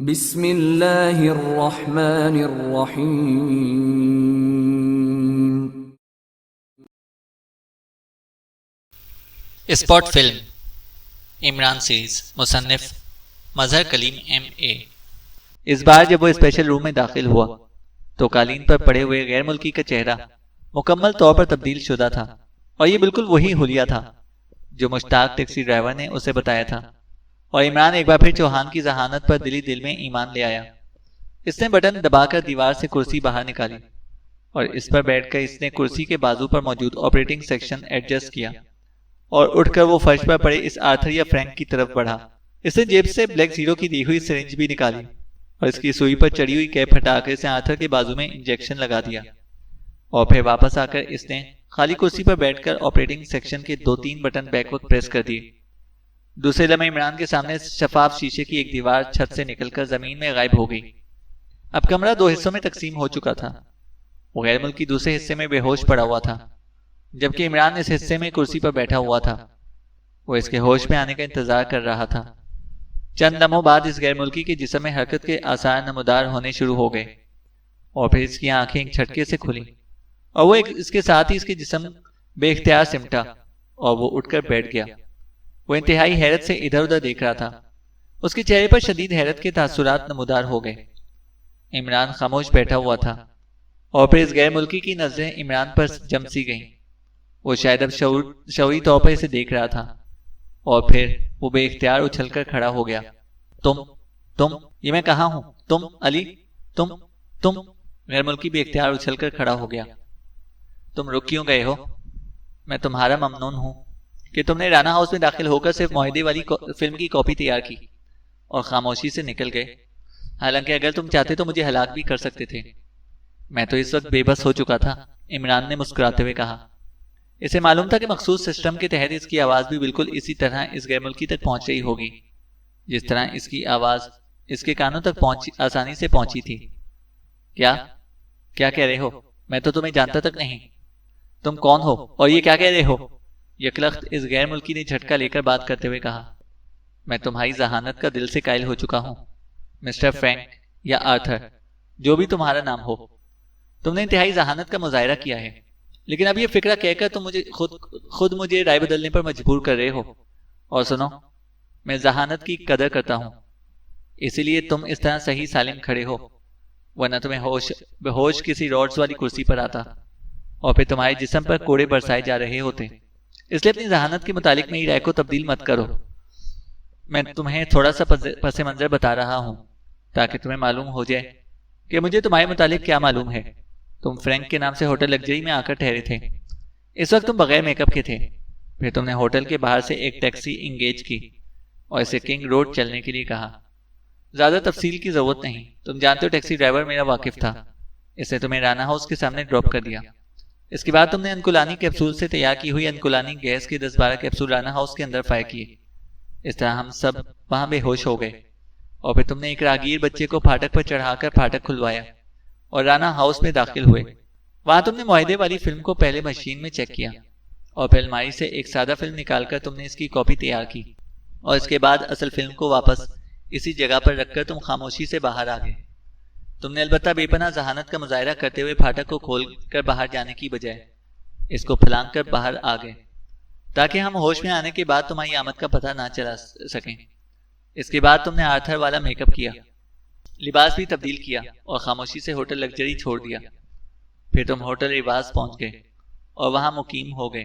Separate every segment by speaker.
Speaker 1: بسم اللہ الرحمن الرحیم۔
Speaker 2: اسپاٹ فلم عمران سیریز، مصنف مظہر کلیم MA۔ اس بار جب وہ اسپیشل روم میں داخل ہوا تو قالین پر پڑے ہوئے غیر ملکی کا چہرہ مکمل طور پر تبدیل شدہ تھا، اور یہ بالکل وہی حلیہ تھا جو مشتاق ٹیکسی ڈرائیور نے اسے بتایا تھا۔ اور عمران ایک بار پھر چوہان کی ذہانت پر دل میں ایمان لے آیا۔ اس نے بٹن دبا کر دیوار سے کرسی باہر نکالی اور اس پر بیٹھ کر اس نے کرسی کے بازو پر موجود آپریٹنگ سیکشن ایڈجسٹ کیا اور اٹھ کر وہ فرش پر پڑے اس آرتھر یا فرینک کی طرف بڑھا۔ اس نے جیب سے بلیک زیرو کی دی ہوئی سرنج بھی نکالی اور اس کی سوئی پر چڑی ہوئی کیپ ہٹا کر اسے آرتھر کے بازو میں انجیکشن لگا دیا، اور پھر واپس آ کر اس نے خالی کرسی پر بیٹھ کر آپریٹنگ سیکشن کے 2-3 بٹن بیک وقت پریس کر دیے۔ دوسرے لمحے عمران کے سامنے شفاف شیشے کی ایک دیوار چھت سے نکل کر زمین میں غائب ہو گئی۔ اب کمرہ 2 حصوں میں تقسیم ہو چکا تھا۔ وہ غیر ملکی دوسرے حصے میں بے ہوش پڑا ہوا تھا، جبکہ عمران اس حصے میں کرسی پر بیٹھا ہوا تھا۔ وہ اس کے ہوش میں آنے کا انتظار کر رہا تھا۔ چند لمحوں بعد اس غیر ملکی کے جسم میں حرکت کے آثار نمودار ہونے شروع ہو گئے، اور پھر اس کی آنکھیں ایک جھٹکے سے کھلیں، اور وہ اس کے ساتھ ہی اس کے جسم بے اختیار سمٹا اور وہ اٹھ کر بیٹھ گیا۔ وہ انتہائی حیرت سے ادھر ادھر دیکھ رہا تھا۔ اس کے چہرے پر شدید حیرت کے تاثرات نمودار ہو گئے۔ عمران خاموش بیٹھا ہوا تھا، اور پھر اس غیر ملکی کی نظریں عمران پر جم سی گئیں۔ وہ شاید اب شعوری طور پر اسے دیکھ رہا تھا، اور پھر وہ بے اختیار اچھل کر کھڑا ہو گیا۔ تم یہ میں کہاں ہوں؟ تم علی، تم غیر ملکی بے اختیار اچھل کر کھڑا ہو گیا۔ تم رک کیوں گئے ہو؟ میں تمہارا ممنون ہوں کہ تم نے رانا ہاؤس میں داخل ہو کر صرف معاہدے والی فلم کی کاپی تیار کی اور خاموشی سے نکل گئے، حالانکہ اگر تم چاہتے تو مجھے ہلاک بھی کر سکتے تھے۔ میں تو اس وقت بے بس ہو چکا تھا، عمران نے مسکراتے ہوئے کہا۔ اسے معلوم تھا کہ مخصوص سسٹم کے تحت اس کی آواز بھی بالکل اسی طرح اس غیر ملکی تک پہنچ رہی ہوگی جس طرح اس کی آواز اس کے کانوں تک آسانی سے پہنچی تھی۔ کیا کہہ رہے ہو؟ میں تو تمہیں جانتا تک نہیں۔ تم کون ہو اور یہ کیا کہہ رہے ہو؟ یکلخت اس غیر ملکی نے جھٹکا لے کر بات کرتے ہوئے کہا۔ میں تمہاری ذہانت کا دل سے قائل ہو چکا ہوں، مسٹر فرینک یا آرتھر، جو بھی تمہارا نام ہو۔ تم نے انتہائی ذہانت کا مظاہرہ کیا ہے، لیکن اب یہ فکرہ کہہ کر تم مجھے خود مجھے رائے بدلنے پر مجبور کر رہے ہو۔ اور سنو، میں ذہانت کی قدر کرتا ہوں، اسی لیے تم اس طرح صحیح سالم کھڑے ہو، ورنہ تمہیں بے ہوش کسی روڈز والی کرسی پر آتا اور پھر تمہارے جسم پر کوڑے برسائے جا رہے ہوتے۔ اس لیے اپنی ذہانت کے متعلق میری رائے کو تبدیل مت کرو۔ میں تمہیں تھوڑا سا پس منظر بتا رہا ہوں تاکہ تمہیں معلوم ہو جائے کہ مجھے تمہارے متعلق کیا معلوم ہے۔ تم فرینک کے نام سے ہوٹل لگژری میں آ کر ٹھہرے تھے۔ اس وقت تم بغیر میک اپ کے تھے۔ پھر تم نے ہوٹل کے باہر سے ایک ٹیکسی انگیج کی اور اسے کنگ روڈ چلنے کے لیے کہا۔ زیادہ تفصیل کی ضرورت نہیں، تم جانتے ہو ٹیکسی ڈرائیور میرا واقف تھا، اس نے تمہیں رانا ہاؤس کے سامنے ڈراپ کر دیا۔ اس کے بعد تم نے انکولانی کیپسول سے تیار کی ہوئی انکولانی گیس کے 10-12 کیپسول رانا ہاؤس کے اندر فائر کیے۔ اس طرح ہم سب وہاں بے ہوش ہو گئے، اور پھر تم نے ایک راگیر بچے کو پھاٹک پر چڑھا کر پھاٹک کھلوایا اور رانا ہاؤس میں داخل ہوئے۔ وہاں تم نے معاہدے والی فلم کو پہلے مشین میں چیک کیا، اور پھر الماری سے ایک سادہ فلم نکال کر تم نے اس کی کاپی تیار کی، اور اس کے بعد اصل فلم کو واپس اسی جگہ پر رکھ کر تم خاموشی سے باہر آ گئے۔ تم نے البتہ بے پناہ ذہانت کا مظاہرہ کرتے ہوئے پھاٹک کو کھول کر باہر جانے کی بجائے اس کو پھلانگ کر باہر آ گئے تاکہ ہم ہوش میں آنے کے بعد تمہاری آمد کا پتہ نہ چلا سکیں۔ اس کے بعد تم نے آرتھر والا میک اپ کیا، لباس بھی تبدیل کیا اور خاموشی سے ہوٹل لگژری چھوڑ دیا۔ پھر تم ہوٹل ریواز پہنچ گئے اور وہاں مقیم ہو گئے،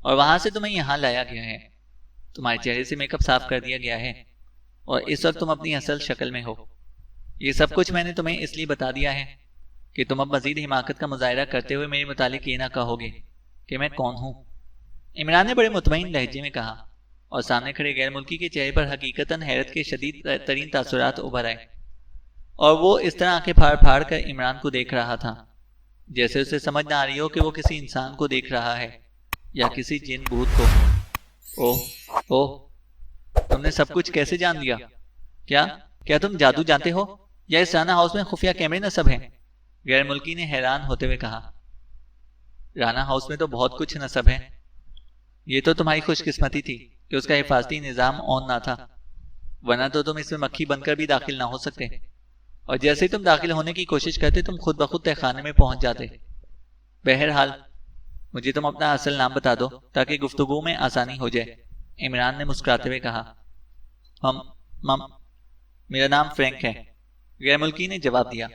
Speaker 2: اور وہاں سے تمہیں یہاں لایا گیا ہے۔ تمہارے چہرے سے میک اپ صاف کر دیا گیا ہے اور اس وقت تم اپنی اصل شکل میں ہو۔ یہ سب کچھ میں نے تمہیں اس لیے بتا دیا ہے کہ تم اب مزید حماقت کا مظاہرہ کرتے ہوئے میرے متعلق یہ نہ کہو گے کہ میں کون ہوں۔ عمران نے بڑے مطمئن لہجے میں کہا، اور سامنے کھڑے غیر ملکی کے چہرے پر حقیقتاً حیرت کے شدید ترین تاثرات ابھر آئے، اور وہ اس طرح آنکھیں پھاڑ پھاڑ کر عمران کو دیکھ رہا تھا جیسے اسے سمجھ نہ آ رہی ہو کہ وہ کسی انسان کو دیکھ رہا ہے یا کسی جن بھوت کو۔ اوہ، تم نے سب کچھ کیسے جان لیا؟ کیا تم جادو جانتے ہو یا اس رانا ہاؤس میں خفیہ کیمرے نصب ہیں؟ غیر ملکی نے حیران ہوتے ہوئے کہا۔ رانا ہاؤس میں تو بہت کچھ نصب ہے، یہ تو تمہاری خوش قسمتی تھی کہ اس کا حفاظتی نظام آن نہ تھا۔ ورنہ تو تم اس میں مکھی بن کر بھی داخل نہ ہو سکتے، اور جیسے ہی تم داخل ہونے کی کوشش کرتے تم خود بخود تہخانے میں پہنچ جاتے۔ بہرحال مجھے تم اپنا اصل نام بتا دو تاکہ گفتگو میں آسانی ہو جائے، عمران نے مسکراتے ہوئے کہا۔ میرا نام فرینک ہے، غیر ملکی نے جواب دیا۔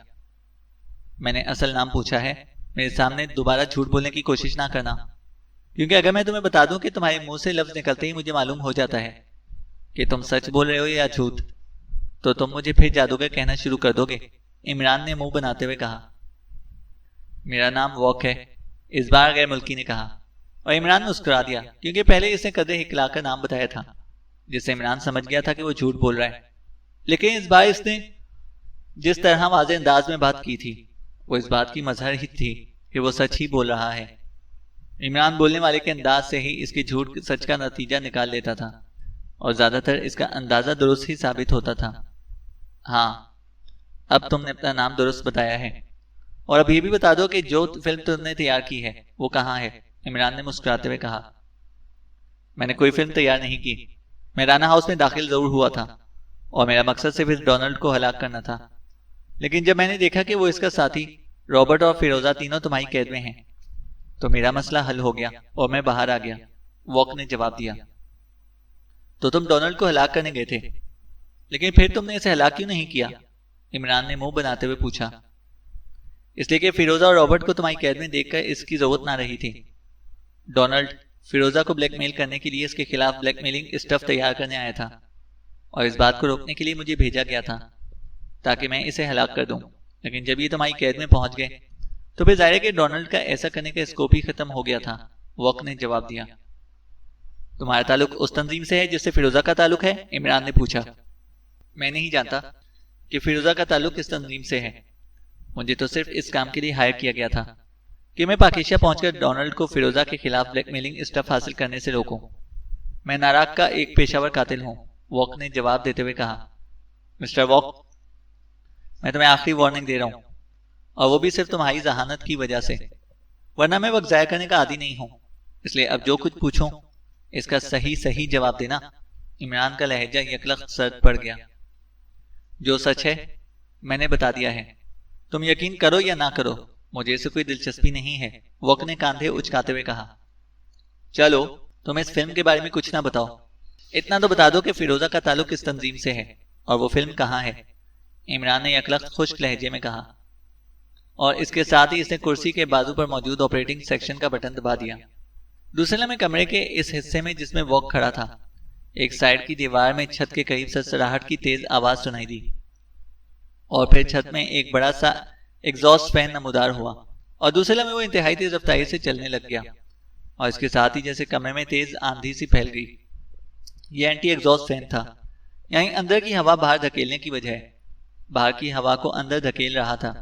Speaker 2: میں نے اصل نام پوچھا ہے، میرے سامنے دوبارہ جھوٹ بولنے کی کوشش نہ کرنا، کیونکہ اگر میں تمہیں بتا دوں کہ تمہارے منہ سے لفظ نکلتے ہی مجھے معلوم ہو جاتا ہے کہ تم سچ بول رہے ہو یا جھوٹ، تو تم مجھے پھر جادوگر کہنا شروع کر دو گے، عمران نے منہ بناتے ہوئے کہا۔ میرا نام واک ہے، اس بار غیر ملکی نے کہا، اور عمران مسکرا دیا کیونکہ پہلے اس نے قدرے ہکلا کر نام بتایا تھا، جس سے عمران سمجھ گیا تھا کہ وہ جھوٹ بول رہا ہے، لیکن اس بار اس نے جس طرح واضح انداز میں بات کی تھی وہ اس بات کی مظہر ہی تھی کہ وہ سچ ہی بول رہا ہے۔ عمران بولنے والے کے انداز سے ہی اس کے جھوٹ سچ کا نتیجہ نکال لیتا تھا، اور زیادہ تر اس کا اندازہ درست ہی ثابت ہوتا تھا۔ ہاں، اب تم نے اپنا نام درست بتایا ہے، اور اب یہ بھی بتا دو کہ جو فلم تم نے تیار کی ہے وہ کہاں ہے، عمران نے مسکراتے ہوئے کہا۔ میں نے کوئی فلم تیار نہیں کی، میں رانا ہاؤس میں داخل ضرور ہوا تھا اور میرا مقصد صرف اس ڈونلڈ کو ہلاک کرنا تھا، لیکن جب میں نے دیکھا کہ وہ اس کا ساتھی رابرٹ اور فیروزہ تینوں تمہاری قید میں ہیں تو میرا مسئلہ حل ہو گیا اور میں باہر آ گیا، واک نے جواب دیا۔ تو تم ڈونلڈ کو ہلاک کرنے گئے تھے، لیکن پھر تم نے اسے ہلاک کیوں نہیں کیا، عمران نے منہ بناتے ہوئے پوچھا۔ اس لیے کہ فیروزہ اور رابرٹ کو تمہاری قید میں دیکھ کر اس کی ضرورت نہ رہی تھی۔ ڈونلڈ فیروزہ کو بلیک میل کرنے کے لیے اس کے خلاف بلیک میلنگ اسٹف تیار کرنے آیا تھا، اور اس بات کو روکنے کے لیے مجھے بھیجا گیا تھا تاکہ میں اسے ہلاک کر دوں، لیکن جب یہ تمہاری قید میں پہنچ گئے تو پھر ظاہر ہے کہ ڈونلڈ کا ایسا کرنے کا اسکوپ ہی ختم ہو گیا تھا، واک نے جواب دیا۔ تمہارا تعلق اس تنظیم سے ہے جس سے فیروزہ کا تعلق ہے، عمران نے پوچھا۔ میں نہیں جانتا کہ فیروزہ کا تعلق اس تنظیم سے ہے، مجھے تو صرف اس کام کے لیے ہائر کیا گیا تھا کہ میں پاکیشہ پہنچ کر ڈونلڈ کو فیروزہ کے خلاف بلیک میلنگ اسٹف حاصل کرنے سے روکوں۔ میں ناراک کا ایک پیشہ ور قاتل ہوں، واک نے جواب دیتے ہوئے کہا۔ مسٹر واک، میں تمہیں آخری وارننگ دے رہا ہوں، اور وہ بھی صرف تمہاری ذہانت کی وجہ سے، ورنہ میں وقت ضائع کرنے کا عادی نہیں ہوں، اس لیے اب جو کچھ پوچھوں اس کا صحیح جواب دینا۔ عمران کا لہجہ یکلخت سرد پڑ گیا۔ جو سچ ہے میں نے بتا دیا ہے، تم یقین کرو یا نہ کرو، مجھے اسے کوئی دلچسپی نہیں ہے، واک نے کاندھے اچکاتے ہوئے کہا۔ چلو تم اس فلم کے بارے میں کچھ نہ بتاؤ، اتنا تو بتا دو کہ فیروزہ کا تعلق کس تنظیم سے ہے اور وہ فلم کہاں ہے، عمران نے یکلخت خشک لہجے میں کہا، اور اس کے ساتھ ہی اس نے کرسی کے بازو پر موجود آپریٹنگ سیکشن کا بٹن دبا دیا۔ دوسرے لمحے کمرے کے اس حصے میں جس میں واک کھڑا تھا، ایک سائڈ کی دیوار میں چھت کے قریب سرسراہٹ کی تیز آواز سنائی دی، اور پھر چھت میں ایک بڑا سا ایگزاسٹ فین نمودار ہوا، اور دوسرے لمحے وہ انتہائی تیز رفتاری سے چلنے لگ گیا، اور اس کے ساتھ ہی جیسے کمرے میں تیز آندھی سی پھیل گئی۔ یہ اینٹی ایگزاسٹ فین تھا، یعنی اندر کی ہوا باہر دھکیلنے کی بجائے باہر کی ہوا کو اندر دھکیل رہا تھا،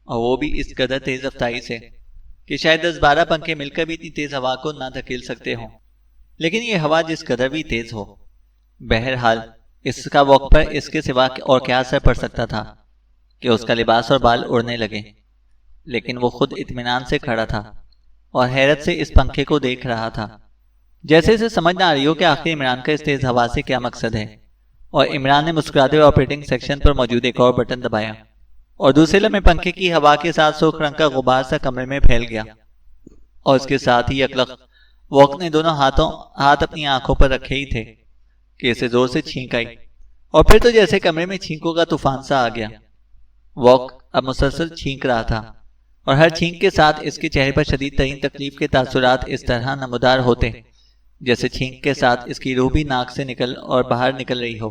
Speaker 2: اور وہ بھی اس قدر تیز رفتاری سے کہ شاید 10-12 پنکھے مل کر بھی اتنی تیز ہوا کو نہ دھکیل سکتے ہوں، لیکن یہ ہوا جس قدر بھی تیز ہو، بہرحال اس کا واک پر اس کے سوا اور کیا اثر پڑ سکتا تھا کہ اس کا لباس اور بال اڑنے لگے، لیکن وہ خود اطمینان سے کھڑا تھا اور حیرت سے اس پنکھے کو دیکھ رہا تھا، جیسے اسے سمجھ نہ آ رہی ہو کہ آخر عمران کا اس تیز ہوا سے کیا مقصد ہے، اور عمران نے مسکراتے ہوئے آپریٹنگ سیکشن پر موجود ایک اور بٹن دبایا، اور دوسرے لمحے پنکھے کی ہوا کے ساتھ سرخ رنگ کا غبار سا کمرے میں پھیل گیا، اور اس کے ساتھ ہی یکلخت واک نے دونوں ہاتھ اپنی آنکھوں پر رکھے ہی تھے کہ اسے زور سے چھینک آئی، اور پھر تو جیسے کمرے میں چھینکوں کا طوفان سا آ گیا۔ واک اب مسلسل چھینک رہا تھا، اور ہر چھینک کے ساتھ اس کے چہرے پر شدید ترین تکلیف کے تاثرات اس طرح نمودار ہوتے جیسے چھینک کے ساتھ اس کی روح بھی ناک سے باہر نکل رہی ہو،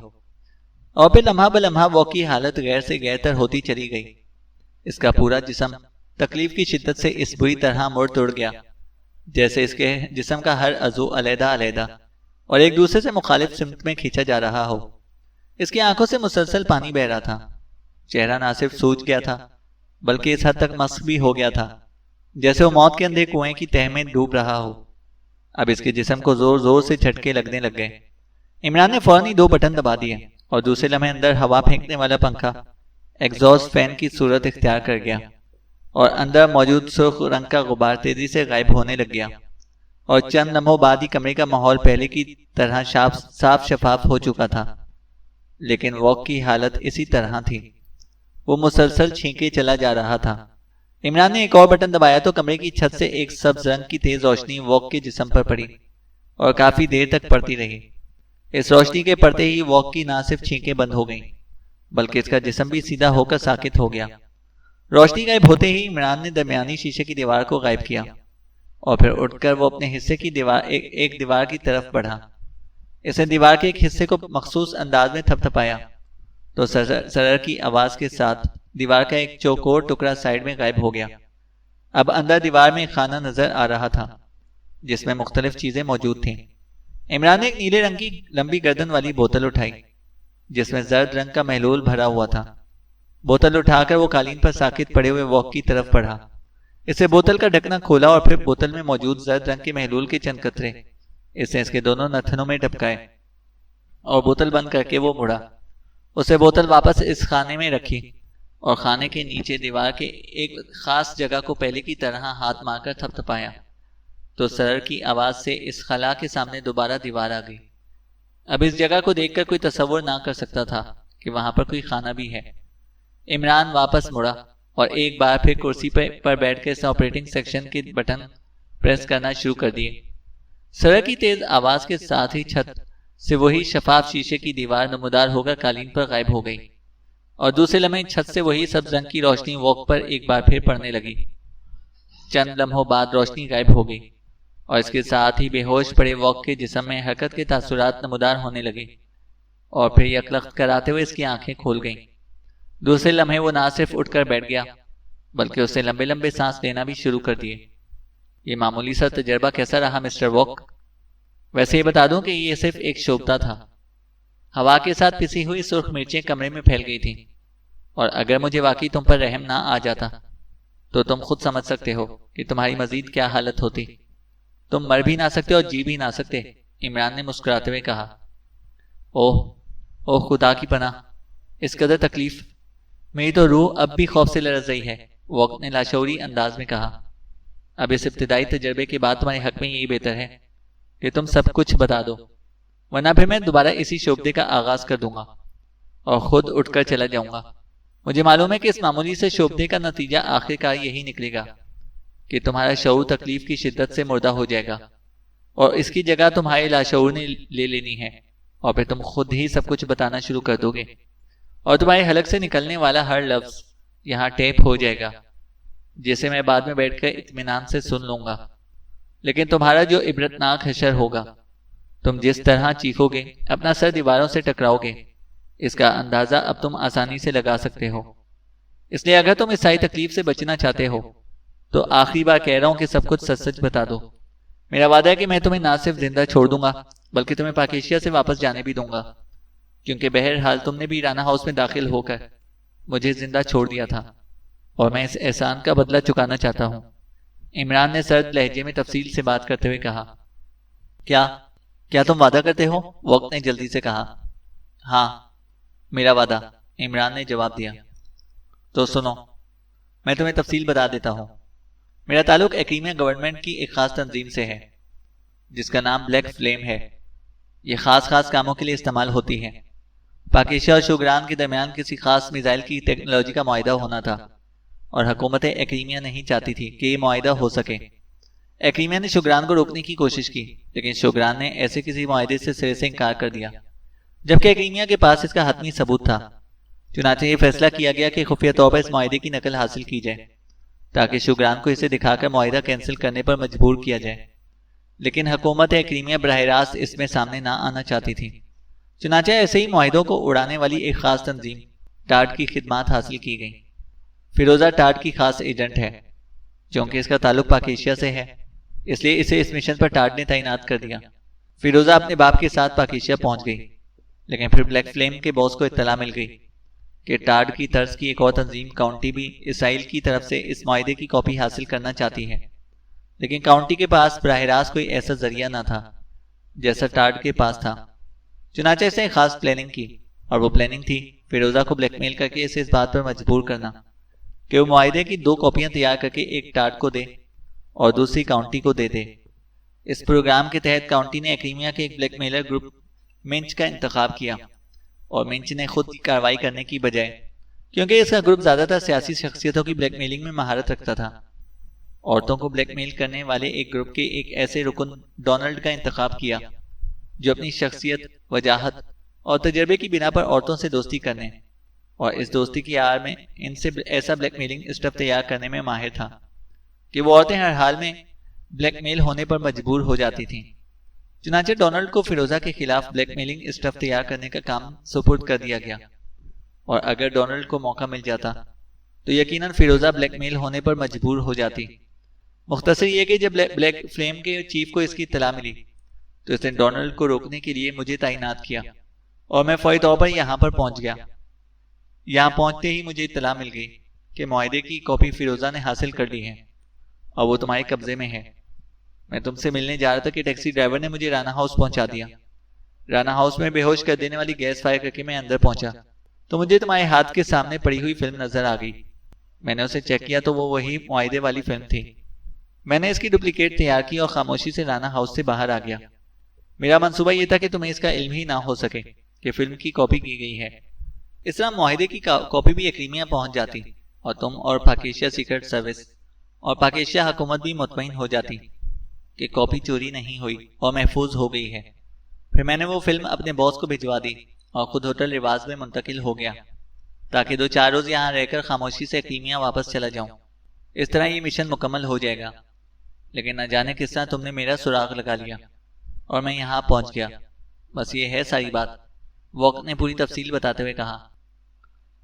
Speaker 2: اور پھر لمحہ بلمحہ واک کی حالت غیر سے غیر تر ہوتی چلی گئی۔ اس کا پورا جسم تکلیف کی شدت سے اس بری طرح مڑ توڑ گیا جیسے اس کے جسم کا ہر عضو علیحدہ اور ایک دوسرے سے مخالف سمت میں کھینچا جا رہا ہو۔ اس کی آنکھوں سے مسلسل پانی بہہ رہا تھا، چہرہ نہ صرف سوج گیا تھا بلکہ اس حد تک مسخ بھی ہو گیا تھا جیسے وہ موت کے اندھے کنویں کی تہہ میں ڈوب رہا ہو۔ اب اس کے جسم کو زور زور سے جھٹکے لگنے لگ گئے۔ عمران نے فوراً ہی 2 بٹن دبا دیے، اور دوسرے لمحے اندر ہوا پھینکنے والا پنکھا ایگزاسٹ فین کی صورت اختیار کر گیا، اور اندر موجود سرخ رنگ کا غبار تیزی سے غائب ہونے لگ گیا، اور چند لمحوں بعد ہی کمرے کا ماحول پہلے کی طرح صاف شفاف ہو چکا تھا۔ لیکن واک کی حالت اسی طرح تھی۔ وہ مسلسل چھینکے چلا جا رہا تھا۔ عمران نے ایک اور بٹن دبایا تو کمرے کی چھت سے ایک سبز رنگ کی تیز روشنی واک کے جسم پر پڑی اور کافی دیر تک پڑتی رہی۔ اس روشنی کے پڑتے ہی واک کی نہ صرف چھینکیں بند ہو گئیں بلکہ اس کا جسم بھی سیدھا ہو کر ساکت ہو گیا۔ روشنی غائب ہوتے ہی عمران نے درمیانی شیشے کی دیوار کو غائب کیا اور پھر اٹھ کر وہ اپنے حصے کی ایک دیوار کی طرف بڑھا۔ اس نے دیوار کے ایک حصے کو مخصوص انداز میں تھپ تھپایا تو سرر کی آواز کے ساتھ دیوار کا ایک چوکور ٹکڑا سائیڈ میں غائب ہو گیا۔ اب اندر دیوار میں ایک خانہ نظر آ رہا تھا جس میں مختلف چیزیں موجود تھیں۔ عمران نے ایک نیلے رنگ کی لمبی گردن والی بوتل اٹھائی جس میں زرد رنگ کا محلول بھرا ہوا تھا۔ بوتل اٹھا کر وہ قالین پر ساکت پڑے ہوئے واک کی طرف بڑھا۔ اسے بوتل کا ڈھکنا کھولا اور پھر بوتل میں موجود زرد رنگ کے محلول کے چند قطرے اس نے اس کے دونوں نتھنوں میں ٹپکائے اور بوتل بند کر کے وہ مڑا۔ اسے بوتل واپس اس خانے میں رکھی اور خانے کے نیچے دیوار کے ایک خاص جگہ کو پہلے کی طرح ہاتھ مار کر تھپ تھپایا تو سرر کی آواز سے اس خلا کے سامنے دوبارہ دیوار آ گئی۔ اب اس جگہ کو دیکھ کر کوئی تصور نہ کر سکتا تھا کہ وہاں پر کوئی خانہ بھی ہے۔ عمران واپس مڑا اور ایک بار پھر کرسی پر بیٹھ کے اس آپریٹنگ سیکشن کے بٹن پریس کرنا شروع کر دیے۔ سرر کی تیز آواز کے ساتھ ہی چھت سے وہی شفاف شیشے کی دیوار نمودار ہو کر قالین پر غائب ہو گئی اور دوسرے لمحے چھت سے وہی سبز رنگ کی روشنی واک پر ایک بار پھر پڑنے لگی۔ چند لمحوں بعد روشنی غائب ہو گئی اور اس کے ساتھ ہی بے ہوش پڑے واک کے جسم میں حرکت کے تاثرات نمودار ہونے لگے اور پھر یکلخت کراتے ہوئے اس کی آنکھیں کھول گئیں۔ دوسرے لمحے وہ نہ صرف اٹھ کر بیٹھ گیا بلکہ اسے لمبے لمبے سانس لینا بھی شروع کر دیے۔ یہ معمولی سا تجربہ کیسا رہا مسٹر واک؟ ویسے یہ بتا دوں کہ یہ صرف ایک شوبدہ تھا۔ ہوا کے ساتھ پسی ہوئی سرخ مرچیں کمرے میں پھیل گئی تھیں اور اگر مجھے واقعی تم پر رحم نہ آ جاتا تو تم خود سمجھ سکتے ہو کہ تمہاری مزید کیا حالت ہوتی۔ تم مر بھی نہ سکتے اور جی بھی نہ سکتے، عمران نے مسکراتے ہوئے کہا۔ اوہ خدا کی پناہ، اس قدر تکلیف! میری تو روح اب بھی خوف سے لرز رہی ہے، واک نے لاشعوری انداز میں کہا۔ اب اس ابتدائی تجربے کے بعد تمہارے حق میں یہی بہتر ہے کہ تم سب کچھ بتا دو، ورنہ پھر میں دوبارہ اسی شعبے کا آغاز کر دوں گا اور خود اٹھ کر چلا جاؤں گا۔ مجھے معلوم ہے کہ اس معمولی سے شعبے کا نتیجہ آخر کار یہی نکلے گا کہ تمہارا شعور تکلیف کی شدت سے مردہ ہو جائے گا اور اس کی جگہ تمہارے لاشعور نے لے لینی ہے اور پھر تم خود ہی سب کچھ بتانا شروع کر دو گے اور تمہارے حلق سے نکلنے والا ہر لفظ یہاں ٹیپ ہو جائے گا جسے میں بعد میں بیٹھ کر اطمینان سے سن لوں گا۔ لیکن تمہارا جو عبرتناک حشر ہوگا، تم جس طرح چیخو گے، اپنا سر دیواروں سے ٹکراؤ گے، اس کا اندازہ اب تم آسانی سے لگا سکتے ہو۔ اس لیے اگر تم اس ساری تکلیف سے بچنا چاہتے ہو تو آخری بار کہہ رہا ہوں کہ سب کچھ سچ سچ بتا دو۔ میرا وعدہ ہے کہ میں تمہیں نہ صرف زندہ چھوڑ دوں گا بلکہ تمہیں پاک ایشیا سے واپس جانے بھی دوں گا، کیونکہ بہرحال تم نے بھی رانا ہاؤس میں داخل ہو کر مجھے زندہ چھوڑ دیا تھا اور میں اس احسان کا بدلہ چکانا چاہتا ہوں۔ عمران نے سرد لہجے میں تفصیل سے بات کرتے ہوئے کہا۔ کیا تم وعدہ کرتے ہو؟ وقت نے جلدی سے کہا۔ ہاں، میرا وعدہ، عمران نے جواب دیا۔ تو سنو، میں تمہیں تفصیل بتا دیتا ہوں۔ میرا تعلق ایکریمیا گورنمنٹ کی ایک خاص تنظیم سے ہے جس کا نام بلیک فلیم ہے۔ یہ خاص کاموں کے لیے استعمال ہوتی ہے۔ پاک ایشیا اور شوگران کے درمیان کسی خاص میزائل کی ٹیکنالوجی کا معاہدہ ہونا تھا اور حکومت ایکریمیا نہیں چاہتی تھی کہ یہ معاہدہ ہو سکے۔ ایکریمیا نے شوگران کو روکنے کی کوشش کی لیکن شوگران نے ایسے کسی معاہدے سے سرے سے انکار کر دیا، جبکہ ایکریمیا کے پاس اس کا حتمی ثبوت تھا۔ چنانچہ یہ فیصلہ کیا گیا کہ خفیہ طور پر اس معاہدے کی نقل حاصل کی جائے تاکہ شوگران کو اسے دکھا کر معاہدہ کینسل کرنے پر مجبور کیا جائے، لیکن حکومت ایکریمیا براہ راست اس میں سامنے نہ آنا چاہتی تھی۔ چنانچہ ایسے ہی معاہدوں کو اڑانے والی ایک خاص تنظیم ٹارڈ کی خدمات حاصل کی گئیں۔ فیروزہ ٹارڈ کی خاص ایجنٹ ہے۔ چونکہ اس کا تعلق پاک ایشیا سے ہے اس لیے اسے اس مشن پر ٹارڈ نے تعینات کر دیا۔ فیروزہ اپنے باپ کے ساتھ پاک ایشیا پہنچ گئی، لیکن پھر بلیک فلیم کے باس کو اطلاع مل گئی کہ ٹارڈ کی طرز کی ایک اور تنظیم کاؤنٹی بھی اسرائیل کی طرف سے اس معاہدے کی کاپی حاصل کرنا چاہتی ہے، لیکن کاؤنٹی کے پاس براہ راست کوئی ایسا ذریعہ نہ تھا جیسا ٹارڈ کے پاس تھا۔ چنانچہ اس نے خاص پلاننگ کی اور وہ پلاننگ تھی فیروزہ کو بلیک میل کر کے اسے اس بات پر مجبور کرنا کہ وہ معاہدے کی 2 کاپیاں تیار کر کے ایک ٹارڈ کو دے اور دوسری کاؤنٹی کو دے دے۔ اس پروگرام کے تحت کاؤنٹی نے ایکریمیا کے ایک بلیک میلر گروپ منچ کا انتخاب کیا اور منچ نے خود کی کارروائی کرنے کی بجائے، کیونکہ اس کا گروپ زیادہ تر سیاسی شخصیتوں کی بلیک میلنگ میں مہارت رکھتا تھا، عورتوں کو بلیک میل کرنے والے ایک گروپ کے ایک ایسے رکن ڈونلڈ کا انتخاب کیا جو اپنی شخصیت، وجاہت اور تجربے کی بنا پر عورتوں سے دوستی کرنے اور اس دوستی کی آڑ میں ان سے ایسا بلیک میلنگ اسٹف تیار کرنے میں ماہر تھا کہ وہ عورتیں ہر حال میں بلیک میل ہونے پر مجبور ہو جاتی تھیں۔ چنانچہ ڈونلڈ کو فیروزہ کے خلاف بلیک میلنگ اسٹف تیار کرنے کا کام سپرد کر دیا گیا، اور اگر ڈونلڈ کو موقع مل جاتا تو یقیناً فیروزہ بلیک میل ہونے پر مجبور ہو جاتی۔ مختصر یہ کہ جب بلیک فلیم کے چیف کو اس کی اطلاع ملی تو اس نے ڈونلڈ کو روکنے کے لیے مجھے تعینات کیا، اور میں فوری طور پر یہاں پر پہنچ گیا۔ یہاں پہنچتے ہی مجھے اطلاع مل گئی کہ معاہدے کی کاپی فیروزہ نے حاصل کر لی ہے اور وہ تمہارے قبضے میں ہے۔ میں تم سے ملنے جا رہا تھا کہ ٹیکسی ڈرائیور نے مجھے رانا ہاؤس پہنچا دیا۔ رانا ہاؤس میں بے ہوش کر دینے والی گیس فائر کر کے میں اندر پہنچا تو مجھے تمہارے ہاتھ کے سامنے پڑی ہوئی فلم نظر آ گئی۔ میں نے اسے چیک کیا تو وہ وہی معاہدے والی فلم تھی۔ میں نے اس کی ڈپلیکیٹ تیار کی اور خاموشی سے رانا ہاؤس سے باہر آ گیا۔ میرا منصوبہ یہ تھا کہ تمہیں اس کا علم ہی نہ ہو سکے کہ فلم کی کاپی کی گئی ہے۔ اس طرح معاہدے کی کاپی بھی ایکریمیا پہنچ جاتی اور تم اور پاک ایشیا سیکرٹ سروس اور پاک ایشیا حکومت بھی مطمئن ہو جاتی کہ کاپی چوری نہیں ہوئی اور محفوظ ہو گئی ہے۔ پھر میں نے وہ فلم اپنے باس کو بھجوا دی اور خود ہوٹل رواز میں منتقل ہو گیا تاکہ 2-4 روز یہاں رہ کر خاموشی سے ایکریمیا واپس چلا جاؤں۔ اس طرح یہ مشن مکمل ہو جائے گا، لیکن نہ جانے کس طرح تم نے میرا سراغ لگا لیا اور میں یہاں پہنچ گیا۔ بس یہ ہے ساری بات، وقت نے پوری تفصیل بتاتے ہوئے کہا۔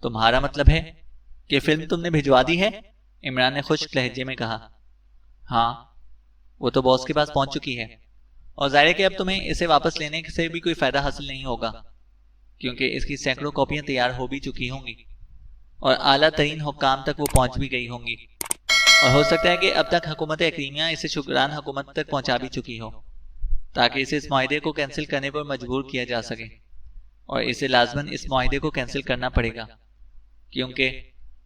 Speaker 2: تمہارا مطلب ہے کہ فلم تم نے بھجوا دی ہے؟ عمران نے خشک لہجے میں کہا۔ ہاں، وہ تو باس کے پاس پہنچ چکی ہے، اور ظاہر ہے کہ اب تمہیں اسے واپس لینے سے بھی کوئی فائدہ حاصل نہیں ہوگا، کیونکہ اس کی سینکڑوں کاپیاں تیار ہو بھی چکی ہوں گی اور اعلیٰ ترین حکام تک وہ پہنچ بھی گئی ہوں گی، اور ہو سکتا ہے کہ اب تک حکومت ایکریمیا اسے شکران حکومت تک پہنچا بھی چکی ہو تاکہ اسے اس معاہدے کو کینسل کرنے پر مجبور کیا جا سکے، اور اسے لازماً اس معاہدے کو کینسل کرنا پڑے گا کیونکہ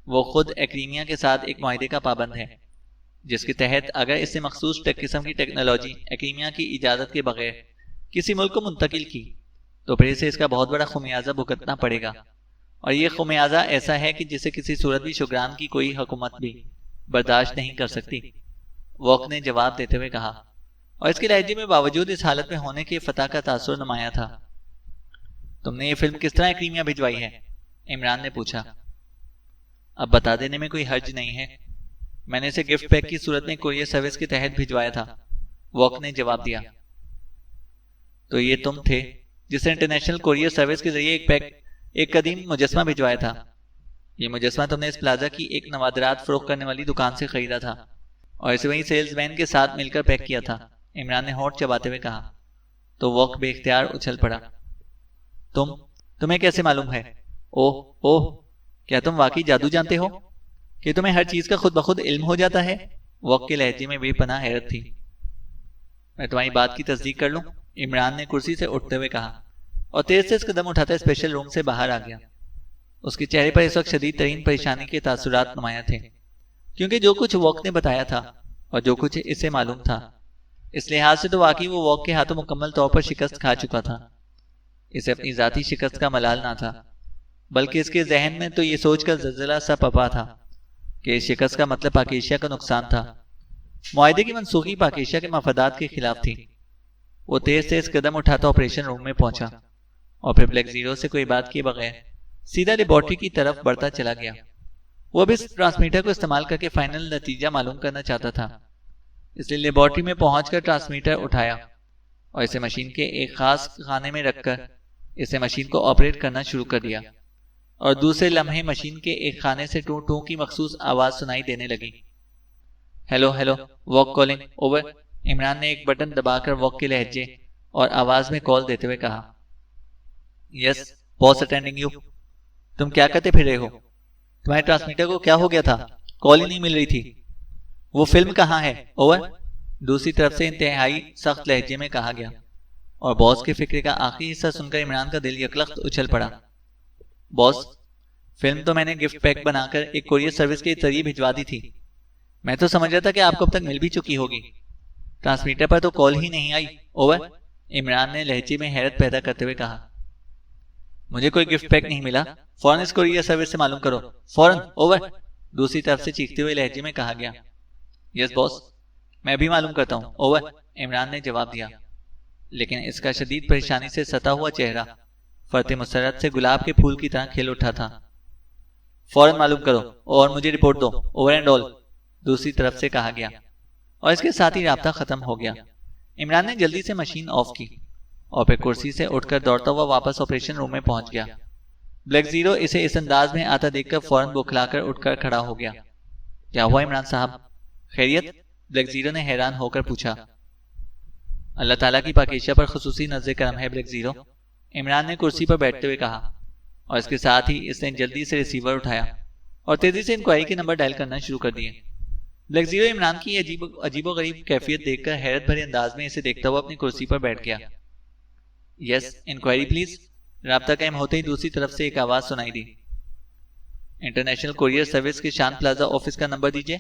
Speaker 2: وہ خود ایکریمیا کے ساتھ ایک معاہدے کا پابند ہے جس کے تحت اگر اس نے مخصوص قسم کی ٹیکنالوجی ایکریمیا کی اجازت کے بغیر کسی ملک کو منتقل کی تو پھر اسے اس کا بہت بڑا خمیازہ بھگتنا پڑے گا، اور یہ خمیازہ ایسا ہے کہ جسے کسی صورت بھی شکران کی کوئی حکومت بھی برداشت نہیں کر سکتی، وقت نے جواب دیتے ہوئے کہا، اور اس کے لہجے میں باوجود اس حالت میں ہونے کے فتح کا تاثر نمایاں تھا۔ تم نے یہ فلم کس طرح ایکریمیا بھجوائی ہے؟ عمران نے پوچھا۔ اب بتا دینے میں کوئی حرج نہیں ہے، میں نے اسے گفٹ پیک کی صورت میں کوریئر سروس کے تحت بھجوایا تھا، وقت نے جواب دیا۔ تو یہ تم تھے جس نے انٹرنیشنل کوریئر سروس کے ذریعے ایک قدیم مجسمہ بھجوایا تھا۔ یہ مجسمہ تم نے اس پلازا کی ایک نوادرات فروخت کرنے والی دکان سے خریدا تھا اور اسے وہیں سیلز مین کے ساتھ مل کر پیک کیا تھا، عمران نے ہونٹ چباتے ہوئے کہا۔ تو وقت بے اختیار اچھل پڑا۔ تمہیں کیسے معلوم ہے؟ اوہ، کیا تم واقعی جادو جانتے ہو کہ تمہیں ہر چیز کا خود بخود علم ہو جاتا ہے؟ وقت کے لہجے میں بے پناہ حیرت تھی۔ میں تمہاری بات کی تصدیق کر لوں؟ عمران نے کرسی سے اٹھتے ہوئے کہا اور تیز تیز قدم اٹھاتا اسپیشل روم سے باہر آ گیا۔ اس کے چہرے پر اس وقت شدید ترین پریشانی کے تاثرات نمایاں تھے، کیونکہ جو کچھ وقت نے بتایا تھا اور جو کچھ اسے معلوم تھا، اس لحاظ سے تو واقعی وہ وقت کے ہاتھوں مکمل طور پر شکست کھا چکا تھا۔ اسے اپنی ذاتی شکست کا ملال نہ تھا، بلکہ اس کے ذہن میں تو یہ سوچ کر زلزلہ سا پپا تھا کہ اس شکست کا مطلب پاک ایشیا کا نقصان تھا۔ معاہدے کی منسوخی پاک ایشیا کے مفادات کے خلاف تھی۔ وہ تیز تیز قدم اٹھاتا آپریشن روم میں پہنچا اور پھر بلیک زیرو سے کوئی بات کیے بغیر سیدھا لیبارٹری کی طرف بڑھتا چلا گیا۔ وہ اب اس ٹرانسمیٹر کو استعمال کر کے فائنل نتیجہ معلوم کرنا چاہتا تھا، اس لیے لیبارٹری میں پہنچ کر ٹرانسمیٹر اٹھایا اور اسے مشین کے ایک خاص خانے میں رکھ کر اسے مشین کو آپریٹ کرنا شروع کر دیا، اور دوسرے لمحے مشین کے ایک خانے سے ٹوں ٹوں کی مخصوص آواز سنائی دینے لگی۔ Hello walk calling over, Imran نے ایک بٹن دبا کر واک کے لہجے اور آواز میں کال دیتے ہوئے کہا۔ یس باس اٹینڈنگ یو۔ تم کیا کرتے پھر رہے ہو؟ تمہارے ٹرانسمیٹر کو کیا ہو گیا تھا؟ کال ہی نہیں مل رہی تھی۔ وہ فلم کہاں ہے؟ اوور، دوسری طرف سے انتہائی سخت لہجے میں کہا گیا، اور باس کے فکرے کا آخری حصہ سن کر عمران کا دل یکلخت اچھل پڑا۔ باس، فلم تو میں نے گفٹ پیک بنا کر ایک کوریئر سروس کے ذریعے بھجوا دی تھی، میں تو سمجھ رہا تھا کہ آپ کو اب تک مل بھی چکی ہوگی۔ ٹرانسمیٹر پر تو کال ہی نہیں آئی۔ اوور، عمران نے لہجے میں حیرت پیدا کرتے ہوئے کہا۔ مجھے کوئی گفٹ پیک نہیں ملا، فوراً اس کوریئر سروس سے معلوم کرو، فوراً، اوور، دوسری طرف سے چیختے ہوئے لہجے میں کہا گیا۔ یس باس، میں بھی معلوم کرتا ہوں، اوور، عمران نے جواب دیا، لیکن اس کا شدید پریشانی سے ستا ہوا چہرہ فرط مسرت سے گلاب کے پھول کی طرح کھل اٹھا تھا۔ فوراً معلوم کرو اور مجھے رپورٹ دو، اوور اینڈ آل، دوسری طرف سے کہا گیا، اور اس کے ساتھ ہی رابطہ ختم ہو گیا۔ عمران نے جلدی سے مشین آف کی اور پھر کرسی سے اٹھ کر دوڑتا ہوا واپس آپریشن روم میں پہنچ گیا۔ بلیک زیرو اسے اس انداز میں آتا دیکھ کر فوراً بوکھلا کر اٹھ کر کھڑا ہو گیا۔ کیا ہوا عمران صاحب، خیریت؟ بلیک زیرو نے حیران ہو کر پوچھا۔ اللہ تعالیٰ کی پاکیزہ پر خصوصی نظر کرم ہے بلیک زیرو، عمران نے کرسی پر بیٹھتے ہوئے کہا، اور اس کے ساتھ ہی اس نے جلدی سے ریسیور اٹھایا اور تیزی سے انکوائری کے نمبر ڈائل کرنا شروع کر دیے۔ بلیک زیرو عمران کی عجیب و غریب کیفیت دیکھ کر حیرت بھرے انداز میں اسے دیکھتا ہوا اپنی کرسی پر بیٹھ گیا۔ یس، انکوائری پلیز، رابطہ قائم ہوتے ہی دوسری طرف سے ایک آواز سنائی دی۔ انٹرنیشنل کوریئر سروس کے شان پلازا آفس کا نمبر دیجیے،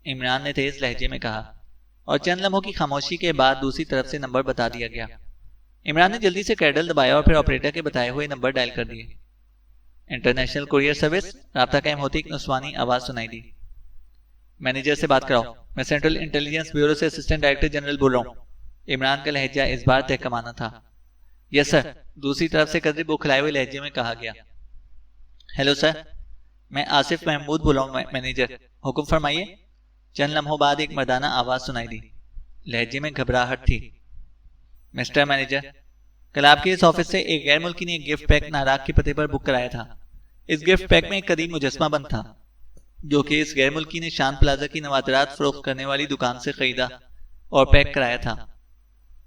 Speaker 2: عمران نے تیز لہجے میں کہا، اور چند لمحوں کی خاموشی کے بعد دوسری طرف سے نمبر بتا دیا گیا۔ عمران نے جلدی سے کیڈل دبایا اور پھر آپریٹر کے بتائے ہوئے نمبر ڈائل کر دیے۔ انٹرنیشنل کوریئر سروس، رابطہ قائم ہوتے ایک نسوانی آواز سنائی دی۔ مینیجر سے بات کراؤ، میں سینٹرل انٹیلیجنس بیورو سے اسسٹنٹ ڈائریکٹر جنرل بول رہا ہوں۔ عمران کا لہجہ اس بار تحکمانہ تھا۔ یس سر، دوسری طرف سے قدرے بوکھلائے ہوئے لہجے میں کہا گیا۔ ہیلو سر، میں آصف محمود بول رہا ہوں مینیجر، حکم فرمائیے۔ چند لمحوں بعد ایک مردانہ آواز سنائی دی، لہجے میں گھبراہٹ تھی۔ مسٹر مینیجر، کل آپ کے اس آفس سے ایک غیر ملکی نے ایک گفٹ پیک ناراگ کے پتے پر بک کرایا تھا۔ اس گفٹ پیک میں ایک قدیم مجسمہ بند تھا جو کہ اس غیر ملکی نے شان پلازا کی نوادرات فروخت کرنے والی دکان سے خریدا اور پیک کرایا تھا۔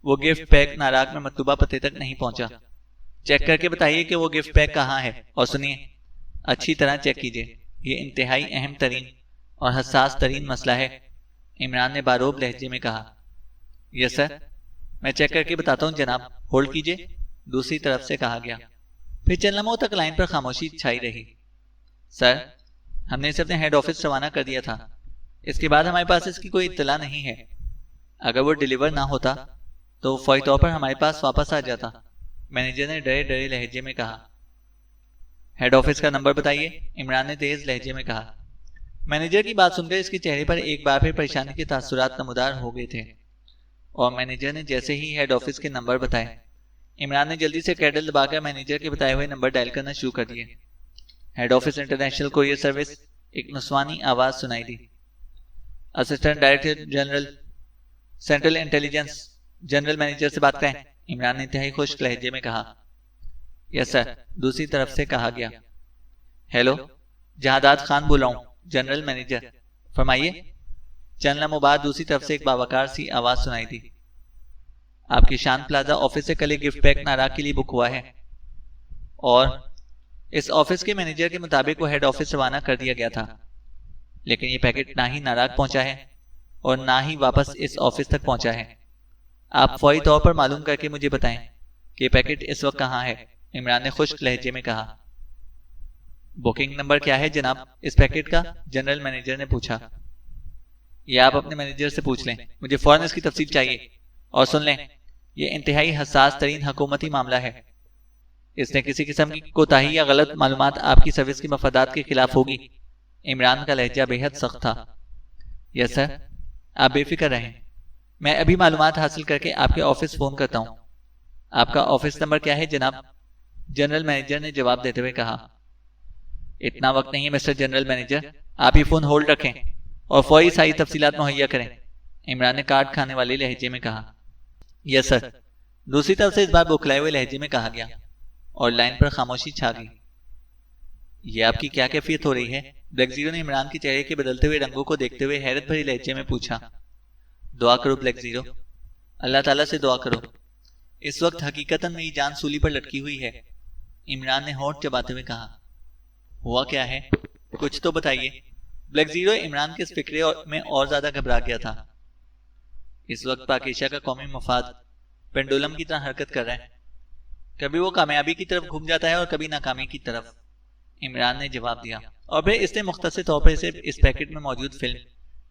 Speaker 2: وہ گفٹ پیک ناراگ میں مطلوبہ پتے تک نہیں پہنچا۔ چیک کر کے بتائیے کہ وہ گفٹ پیک کہاں ہے، اور سنیے، اچھی طرح چیک کیجیے، یہ انتہائی اہم ترین اور حساس ترین مسئلہ ہے، عمران نے باروب لہجے میں کہا۔ یس سر، میں چیک کر کے بتاتا ہوں جناب، ہولڈ کیجیے، دوسری طرف سے کہا گیا۔ پھر چند لمحوں تک لائن پر خاموشی چھائی رہی۔ سر، ہم نے اسے اپنے ہیڈ آفس روانہ کر دیا تھا، اس کے بعد ہمارے پاس اس کی کوئی اطلاع نہیں ہے۔ اگر وہ ڈیلیور نہ ہوتا تو فوری طور پر ہمارے پاس واپس آ جاتا، مینیجر نے ڈرے ڈرے لہجے میں کہا۔ ہیڈ آفس کا نمبر بتائیے، عمران نے تیز لہجے میں کہا۔ مینیجر کی بات سن کر اس کے چہرے پر ایک بار پھر پریشانی کے تاثرات نمودار ہو گئے تھے، اور مینیجر نے جیسے ہی ہیڈ آفس کے نمبر بتائے، عمران نے جلدی سے کیڈل دبا کر مینیجر کے بتائے ہوئے نمبر ڈائل کرنا شروع کر دیے۔ Head office international courier service, ایک نسوانی آواز سنائی دی۔ Assistant director general central intelligence general manager سے بات کریں، عمران نے انتہائی خشک لہجے میں کہا۔ یس سر، دوسری طرف سے کہا گیا۔ ہیلو، جہادات خان بول رہا ہوں، جنرل مینیجر، فرمائیے۔ چند لمحوں بعد دوسری طرف سے ایک باوقار سی آواز سنائی دی۔ آپ کی شان پلازا آفس سے کل ایک گفٹ پیک ناراگ کے لیے بک ہوا ہے، اور اس آفس کے مینیجر کے مطابق وہ ہیڈ آفس روانہ کر دیا گیا تھا، لیکن یہ پیکٹ نہ ہی ناراگ پہنچا ہے اور نہ ہی واپس اس آفس تک پہنچا ہے۔ آپ فوری طور پر معلوم کر کے مجھے بتائیں کہ یہ پیکٹ اس وقت کہاں ہے، عمران نے خشک لہجے میں کہا۔ بکنگ نمبر کیا ہے جناب اس پیکٹ کا، جنرل مینیجر نے پوچھا۔ یہ آپ اپنے مینیجر سے پوچھ لیں، مجھے فوراً اس کی تفصیل چاہیے، اور سن لیں، یہ انتہائی حساس ترین حکومتی معاملہ ہے، اس نے کسی قسم کی کوتاہی یا غلط معلومات آپ کی سروس کے مفادات کے خلاف ہوگی۔ عمران کا لہجہ بے حد سخت تھا۔ یس سر، آپ بے فکر رہیں، میں ابھی معلومات حاصل کر کے آپ کے آفس فون کرتا ہوں۔ آپ کا آفس نمبر کیا ہے جناب، جنرل مینیجر نے جواب دیتے ہوئے کہا۔ اتنا وقت نہیں ہے مسٹر جنرل مینیجر، آپ یہ فون ہولڈ رکھیں اور فوری ساری تفصیلات مہیا کریں، عمران نے کاٹ کھانے والے لہجے میں کہا۔ یس سر، دوسری طرف سے اس بار بوکھلائے ہوئے لہجے میں کہا گیا، اور لائن پر خاموشی چھا گئی۔ یہ آپ کی کیا کیفیت ہو رہی ہے، بلیک زیرو نے عمران کے چہرے کے بدلتے ہوئے رنگوں کو دیکھتے ہوئے حیرت بھری لہجے میں پوچھا۔ دعا کرو بلیک زیرو، اللہ تعالیٰ سے دعا کرو، اس وقت حقیقتاً میری جان سولی پر لٹکی ہوئی ہے، عمران نے ہونٹ چباتے ہوئے کہا۔ ہوا کیا ہے، کچھ تو بتائیے۔ بلیک زیرو عمران کے اس فکرے میں اور زیادہ گھبرا گیا تھا۔ اس وقت پاکیزہ کا قومی مفاد پینڈولم کی طرح حرکت کر رہا ہے، کبھی وہ کامیابی کی طرف گھوم جاتا ہے اور کبھی ناکامی کی طرف، عمران نے جواب دیا، اور پھر اس نے مختصر طور پر اسے اس پیکٹ میں موجود فلم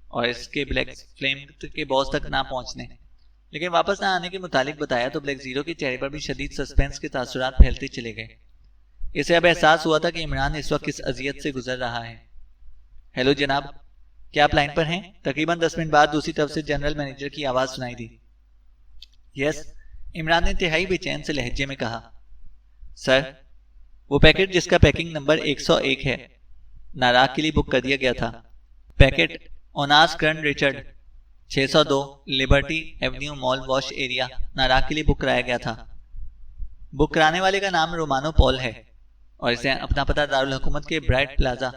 Speaker 2: اور اس کے بلیک فلیم کے باس تک نہ پہنچنے لیکن واپس نہ آنے کے متعلق بتایا تو بلیک زیرو کے چہرے پر بھی شدید سسپینس کے تاثرات پھیلتے چلے گئے۔ اسے اب احساس ہوا تھا کہ عمران اس وقت کس اذیت سے گزر رہا ہے. ہیلو جناب، کیا آپ لائن پر ہیں؟ تقریباً 10 منٹ بعد دوسری طرف سے جنرل مینیجر کی آواز سنائی دی. یس، عمران نے انتہائی بے چین سے لہجے میں کہا. سر، وہ پیکٹ جس کا پیکنگ نمبر 101 ہے ناراک کے لیے بک کر دیا گیا تھا. پیکٹ اوناس کرن ریچرڈ 602 لبرٹی ایونیو مال واش ایریا ناراک کے لیے بک کرایا گیا تھا. بک کرانے والے کا نام رومانو پول ہے اور اسے اپنا پتہ دارالحکومت کے برائٹ پلازا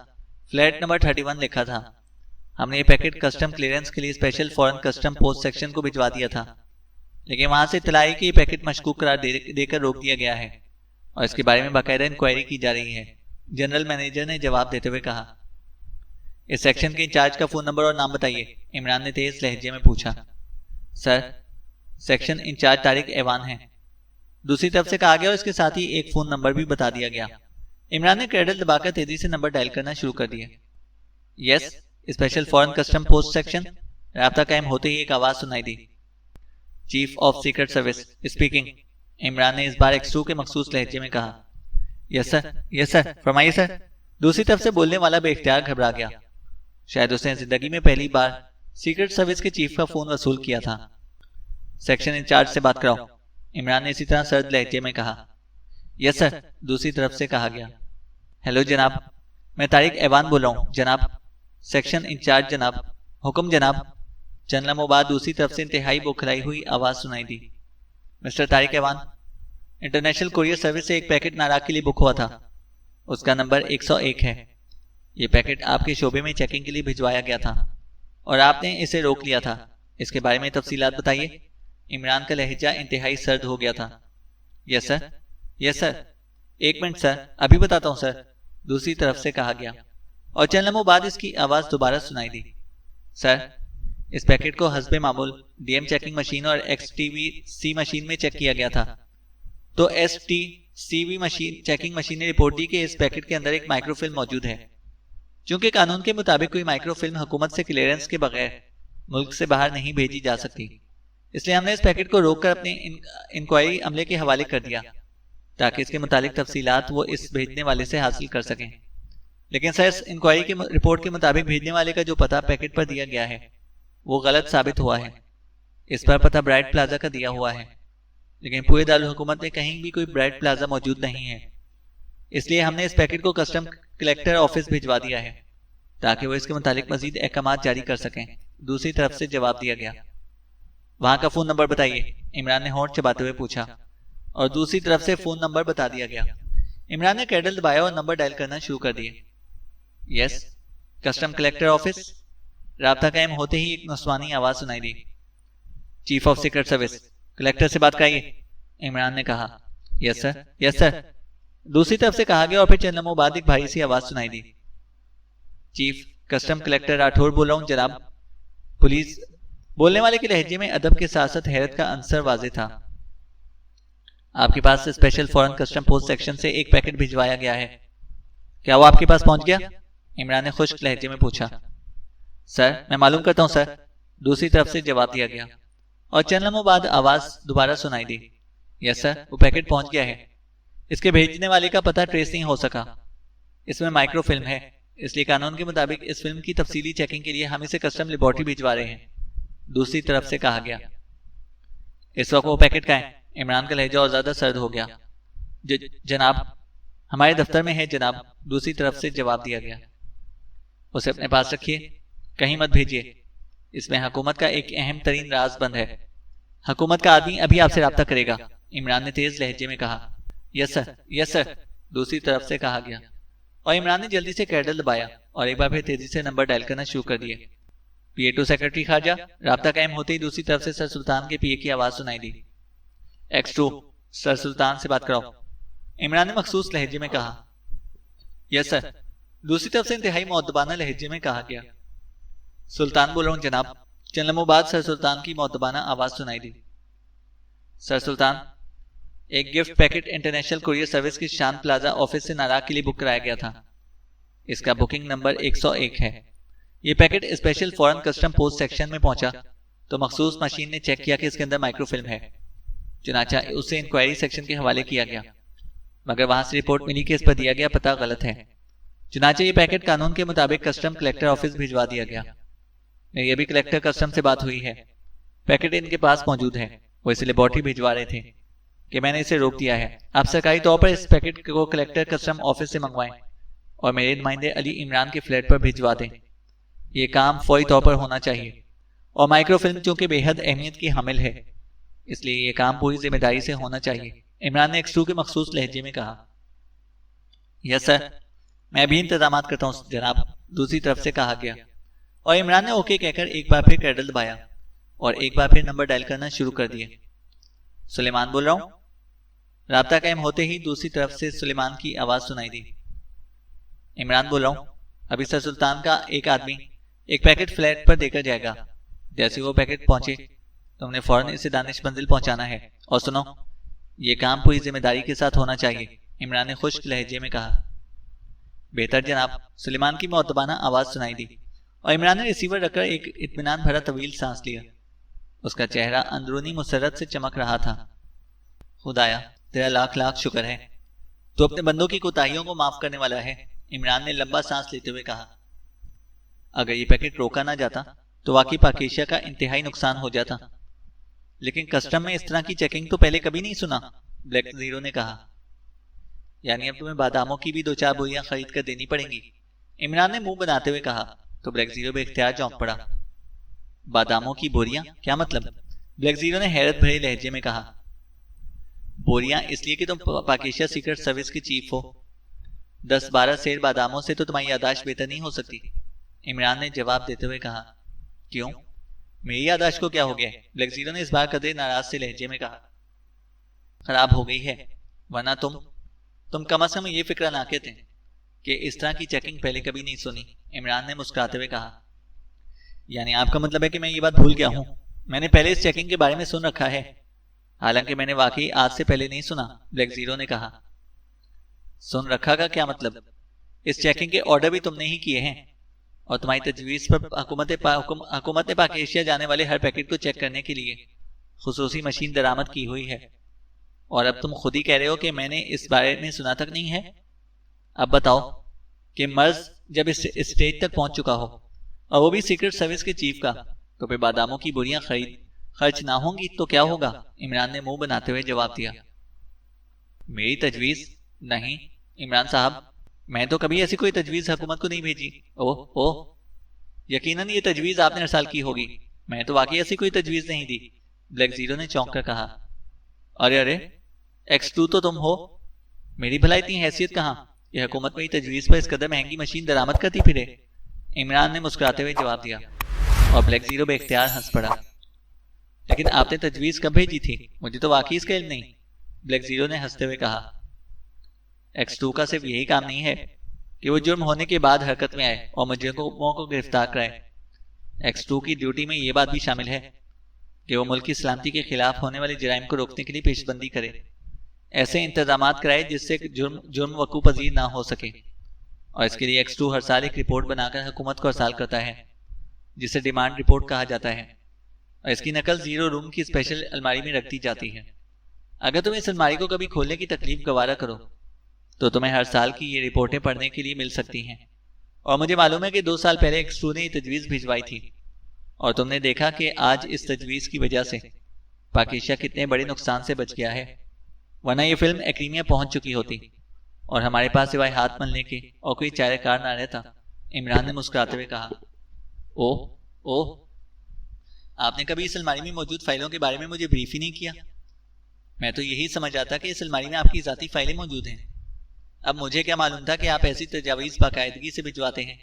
Speaker 2: فلیٹ نمبر 31 لکھا تھا. ہم نے یہ پیکٹ کسٹم کلیئرنس کے لیے special foreign custom post section کو بھجوا دیا تھا، لیکن وہاں سے اطلاع آئی کہ یہ پیکٹ مشکوک قرار دے کر روک دیا گیا ہے اور اس کے بارے میں باقاعدہ انکوائری کی جا رہی ہے. جنرل مینیجر نے جواب دیتے ہوئے کہا. اس سیکشن کے انچارج کا فون نمبر اور نام بتائیے، عمران نے تیز لہجے میں پوچھا. سر، سیکشن انچارج طارق ایوان ہیں، دوسری طرف سے کہا گیا اور اس کے ساتھ ہی ایک فون نمبر بھی بتا دیا گیا. عمران نے کریڈل دبا کر تیزی سے نمبر ڈائل کرنا شروع کر دیا. Yes, special foreign custom post section. رابطہ قائم ہوتے ہی ایک آواز سنائی دی. Chief of secret service speaking. Imran نے اس بار ایکسٹرو کے مخصوص لہجے میں کہا. یس سر، یس سر، فرمائیے سر. دوسری طرف سے بولنے والا بے اختیار گھبرا گیا. شاید اس نے زندگی میں پہلی بار سیکرٹ سروس کے چیف کا فون وصول کیا تھا. سیکشن انچارج سے بات کراؤ، عمران نے اسی طرح سرد لہجے میں کہا. یس سر، دوسری طرف سے کہا گیا. ہیلو جناب، میں طارق ایوان بول رہا ہوں جناب. سیکشن انچارج جناب. حکم جناب. چند لمحوں بعد دوسری طرف سے انتہائی بوکھلائی ہوئی آواز سنائی دی. مسٹر طارق ایوان، انٹرنیشنل کوریئر سروس سے ایک پیکٹ ناراک کے لیے بک ہوا تھا. اس کا نمبر 101 ہے. یہ پیکٹ آپ کے شعبے میں چیکنگ کے لیے بھجوایا گیا تھا اور آپ نے اسے روک لیا تھا. اس کے بارے میں تفصیلات بتائیے. عمران کا لہجہ انتہائی سرد ہو گیا تھا. یس سر، یس سر. ایک منٹ سر، ابھی بتاتا ہوں سر، دوسری طرف سے کہا گیا اور چند لمحوں بعد اس کی آواز دوبارہ سنائی دی. سر، اس پیکٹ کو حسب معمول ڈی ایم چیکنگ مشین اور ایکس ٹی وی سی مشین میں چیک کیا گیا تھا. تو ایس ٹی سی وی مشین چیکنگ مشین نے رپورٹ دی کہ اس پیکٹ کے اندر ایک مائکرو فلم موجود ہے. چونکہ قانون کے مطابق کوئی مائکرو فلم حکومت سے کلیئرنس کے بغیر ملک سے باہر نہیں بھیجی جا سکتی، اس لیے ہم نے اس پیکٹ کو روک کر اپنے انکوائری عملے کے حوالے کر دیا تاکہ اس کے متعلق تفصیلات وہ اس بھیجنے والے سے حاصل کر سکیں. لیکن سر، اس انکوائری کے رپورٹ کے مطابق بھیجنے والے کا جو پتہ پیکٹ پر دیا گیا ہے وہ غلط ثابت ہوا ہے. اس پر پتہ برائٹ پلازا کا دیا ہوا ہے، لیکن پورے دارالحکومت میں کہیں بھی کوئی برائٹ پلازا موجود نہیں ہے. اس لیے ہم نے اس پیکٹ کو کسٹم کلیکٹر آفس بھجوا دیا ہے تاکہ وہ اس کے متعلق مزید احکامات جاری کر سکیں. دوسری طرف سے جواب دیا گیا. وہاں کا فون نمبر بتائیے، عمران نے ہونٹ چباتے ہوئے پوچھا اور دوسری طرف سے فون نمبر بتا دیا گیا. عمران نے کیڈل دبایا اور نمبر ڈائل کرنا شروع کر دیا. Yes, custom collector office. رابطہ قائم ہوتے ہی ایک نسوانی آواز سنائی دی. Chief of secret service collector سے بات کرائیے، عمران نے کہا. یس سر، یس سر، دوسری طرف سے کہا گیا اور پھر چند لمحوں بعد ایک بھاری سی آواز سنائی دی. چیف کسٹم کلیکٹر راٹھور بول رہا ہوں جناب. پولیس. بولنے والے کے لہجے میں ادب کے ساتھ ساتھ حیرت کا عنصر واضح تھا. آپ کے پاس special foreign custom post section سے ایک پیکٹ بھجوایا گیا ہے، کیا وہ آپ کے پاس پہنچ گیا؟ عمران نے خشک لہجے میں پوچھا. سر، میں معلوم کرتا ہوں سر، دوسری طرف سے جواب دیا گیا اور چند لمحوں بعد آواز دوبارہ سنائی دی. یس سر، وہ پیکٹ پہنچ گیا ہے. اس کے بھیجنے والے کا پتہ ٹریس نہیں ہو سکا. اس میں مائکرو فلم ہے، اس لیے قانون کے مطابق اس فلم کی تفصیلی چیکنگ کے لیے ہم اسے کسٹم لیبارٹری بھجوا رہے ہیں. دوسری طرف سے کہا گیا. اس وقت وہ پیکٹ کا ہے. عمران کا لہجہ اور زیادہ سرد ہو گیا. جناب، ہمارے دفتر میں ہے جناب. دوسری طرف سے جواب دیا گیا. اسے اپنے پاس رکھیے، کہیں مت بھیجیے. اس میں حکومت کا ایک اہم ترین راز بند ہے. حکومت کا آدمی ابھی آپ سے رابطہ کرے گا، عمران نے تیز لہجے میں کہا. یس سر، یس سر، دوسری طرف سے کہا گیا اور عمران نے جلدی سے کیڈل دبایا اور ایک بار پھر تیزی سے نمبر ڈائل کرنا شروع کر دیا. پی اے ٹو سیکرٹری خارجہ. رابطہ قائم ہوتے ہی دوسری طرف سے سر سلطان کے پی اے کی آواز سنائی دی. ایکس ٹو سر سلطان سے بات کراؤ، عمران نے مخصوص لہجے میں کہا. یس سر، دوسری طرف سے انتہائی مؤدبانہ لہجے میں کہا گیا. سلطان بول رہا ہوں جناب. چند لمحوں بعد سر سلطان کی مؤدبانہ آواز سنائی دی. سر سلطان، ایک gift packet international courier service کی شان پلازا آفس سے ناراک کے لیے بک کرایا گیا تھا. اس کا بکنگ نمبر 101 ہے. یہ packet special foreign custom post section میں پہنچا تو مخصوص مشین نے چیک کیا کہ اس کے اندر مائکرو فلم ہے. چنانچہ اسے انکوائری سیکشن کے حوالے کیا گیا. مگر وہاں سے رپورٹ ملی کہ اس پر دیا گیا پتہ غلط ہے۔ چنانچہ یہ پیکٹ قانون کے مطابق کسٹم کلیکٹر آفس بھجوا دیا گیا۔ میری ابھی کلیکٹر کسٹم سے بات ہوئی ہے، پیکٹ ان کے پاس موجود ہے، وہ اسے لیبارٹری بھجوا رہے تھے کہ میں نے اسے روک دیا ہے۔ آپ سرکاری طور پر اس پیکٹ کو کلیکٹر کسٹم آفس سے منگوائیں اور میرے نمائندے علی عمران کے فلیٹ پر بھجوا دیں۔ یہ کام فوری طور پر ہونا چاہیے، اور مائکرو فلم چونکہ بے حد اہمیت کی حامل ہے، اس لیے یہ کام پوری ذمہ داری سے ہونا چاہیے۔ عمران نے X2 کے مخصوص لہجے میں کہا۔ یس سر، میں بھی انتظامات کرتا ہوں جناب، دوسری طرف سے کہا گیا، اور عمران نے اوکے کہہ کر ایک بار پھر کیڈل دبایا اور ایک بار پھر نمبر ڈائل کرنا شروع کر دیے۔ سلیمان بول رہا ہوں۔ رابطہ قائم ہوتے ہی دوسری طرف سے سلیمان کی آواز سنائی دی۔ عمران بول رہا ہوں، ابھی سر سلطان کا ایک آدمی ایک پیکٹ فلیٹ پر دے کر جائے گا، جیسے وہ پیکٹ پہنچے تم نے فوراً اسے دانش منزل پہنچانا ہے، اور سنو، یہ کام پوری ذمہ داری کے ساتھ ہونا چاہیے، عمران نے خشک لہجے میں کہا۔ بہتر جناب، سلیمان کی مؤدبانہ آواز سنائی دی، اور عمران نے ریسیور رکھ کر ایک اطمینان بھرا طویل سانس لیا۔ اس کا چہرہ اندرونی مسرت سے چمک رہا تھا۔ خدایا تیرا لاکھ لاکھ شکر ہے، تو اپنے بندوں کی کوتاہیوں کو معاف کرنے والا ہے، عمران نے لمبا سانس لیتے ہوئے کہا۔ اگر یہ پیکٹ روکا نہ جاتا تو واقعی پاکیشیا کا انتہائی نقصان ہو جاتا، لیکن کسٹم میں اس طرح کی چیکنگ تو پہلے کبھی نہیں سنا، بلیک زیرو نے کہا۔ یعنی اب تمہیں باداموں کی بھی 2-4 بوریاں خرید کر دینی پڑیں گی، عمران نے منہ بناتے ہوئے کہا، تو بلیک زیرو بے اختیار چونک پڑا۔ باداموں کی بوریاں کیا مطلب؟ بلیک زیرو نے حیرت بھرے لہجے میں کہا۔ بوریاں اس لیے کہ تم پاکیشیا سیکرٹ سروس کے چیف ہو، 10-12 سیر باداموں سے تو تمہاری یادداشت بہتر نہیں ہو سکتی، عمران نے جواب دیتے ہوئے کہا۔ کیوں؟ میری یادداشت کو کیا ہو گیا؟ بلیک زیرو نے اس بار قدرے ناراض سے لہجے میں کہا۔ خراب ہو گئی ہے، ورنہ تم کم از کم یہ فکر نہ کہتے کہ اس طرح کی چیکنگ پہلے کبھی نہیں سنی، عمران نے مسکراتے ہوئے کہا۔ یعنی آپ کا مطلب ہے کہ میں یہ بات بھول گیا ہوں؟ میں نے پہلے اس چیکنگ کے بارے میں سن رکھا ہے، حالانکہ میں نے واقعی آج سے پہلے نہیں سنا، بلیک زیرو نے کہا۔ سن رکھا کا کیا مطلب؟ اس چیکنگ کے آرڈر بھی تم نے ہی کیے ہیں، اور تمہاری تجویز پر حکومت نے پاکیشیا جانے والے ہر پیکٹ کو چیک کرنے کے لیے خصوصی مشین درآمد کی ہوئی ہے، اور اب تم خود ہی کہہ رہے ہو کہ میں نے اس بارے میں سنا تک نہیں ہے۔ اب بتاؤ کہ مرض جب اس اسٹیج تک پہنچ چکا ہو، اور وہ بھی سیکرٹ سروس کے چیف کا، تو پھر باداموں کی بوریاں خرچ نہ ہوں گی تو کیا ہوگا؟ عمران نے منہ بناتے ہوئے جواب دیا۔ میری تجویز؟ نہیں عمران صاحب، میں تو کبھی ایسی کوئی تجویز حکومت کو نہیں بھیجی۔ اوہ یقیناً یہ تجویز آپ نے ارسال کی ہوگی، میں تو واقعی ایسی کوئی تجویز نہیں دی، بلیک زیرو نے چونک کر کہا۔ ارے X2 تو تم ہو، میری بھلا اتنی حیثیت کہاں یہ حکومت میری تجویز پر اس قدر مہنگی مشین درآمد کرتی پھرے، عمران نے مسکراتے ہوئے جواب دیا، اور بلیک زیرو بے اختیار ہنس پڑا۔ لیکن آپ نے تجویز کب بھیجی تھی؟ مجھے تو واقعی اس کا علم نہیں، بلیک زیرو نے ہنستے ہوئے کہا۔ X2 کا صرف یہی کام نہیں ہے کہ وہ جرم ہونے کے بعد حرکت میں آئے اور مجرموں کو گرفتار کرائے، X2 کی ڈیوٹی میں یہ بات بھی شامل ہے کہ وہ ملک کی سلامتی کے خلاف ہونے والے جرائم کو روکنے کے لیے پیش بندی کرے، ایسے انتظامات کرائے جس سے جرم وقوع پذیر نہ ہو سکے، اور اس کے لیے X2 ہر سال ایک رپورٹ بنا کر حکومت کو ارسال کرتا ہے، جسے ڈیمانڈ رپورٹ کہا جاتا ہے، اور اس کی نقل زیرو روم کی اسپیشل الماری میں رکھ دی جاتی ہے۔ اگر تم اس الماری کو کبھی کھولنے کی تکلیف گوارا کرو تو تمہیں ہر سال کی یہ رپورٹیں پڑھنے کے لیے مل سکتی ہیں، اور مجھے معلوم ہے کہ 2 سال پہلے X2 نے یہ تجویز بھجوائی تھی، اور تم نے دیکھا کہ آج اس تجویز کی وجہ سے پاکیشیا کتنے بڑے نقصان سے بچ گیا ہے، ورنہ یہ فلم ایکریمیا پہنچ چکی ہوتی اور ہمارے پاس سوائے ہاتھ ملنے کے اور کوئی چارہ کار نہ رہتا، عمران نے مسکراتے ہوئے کہا۔ اوہ آپ نے کبھی اس الماری میں موجود فائلوں کے بارے میں مجھے بریف ہی نہیں کیا، میں تو یہی سمجھ آتا کہ اس الماری میں آپ کی ذاتی فائلیں موجود ہیں، اب مجھے کیا معلوم تھا کہ آپ ایسی تجاویز باقاعدگی سے بھجواتے ہیں۔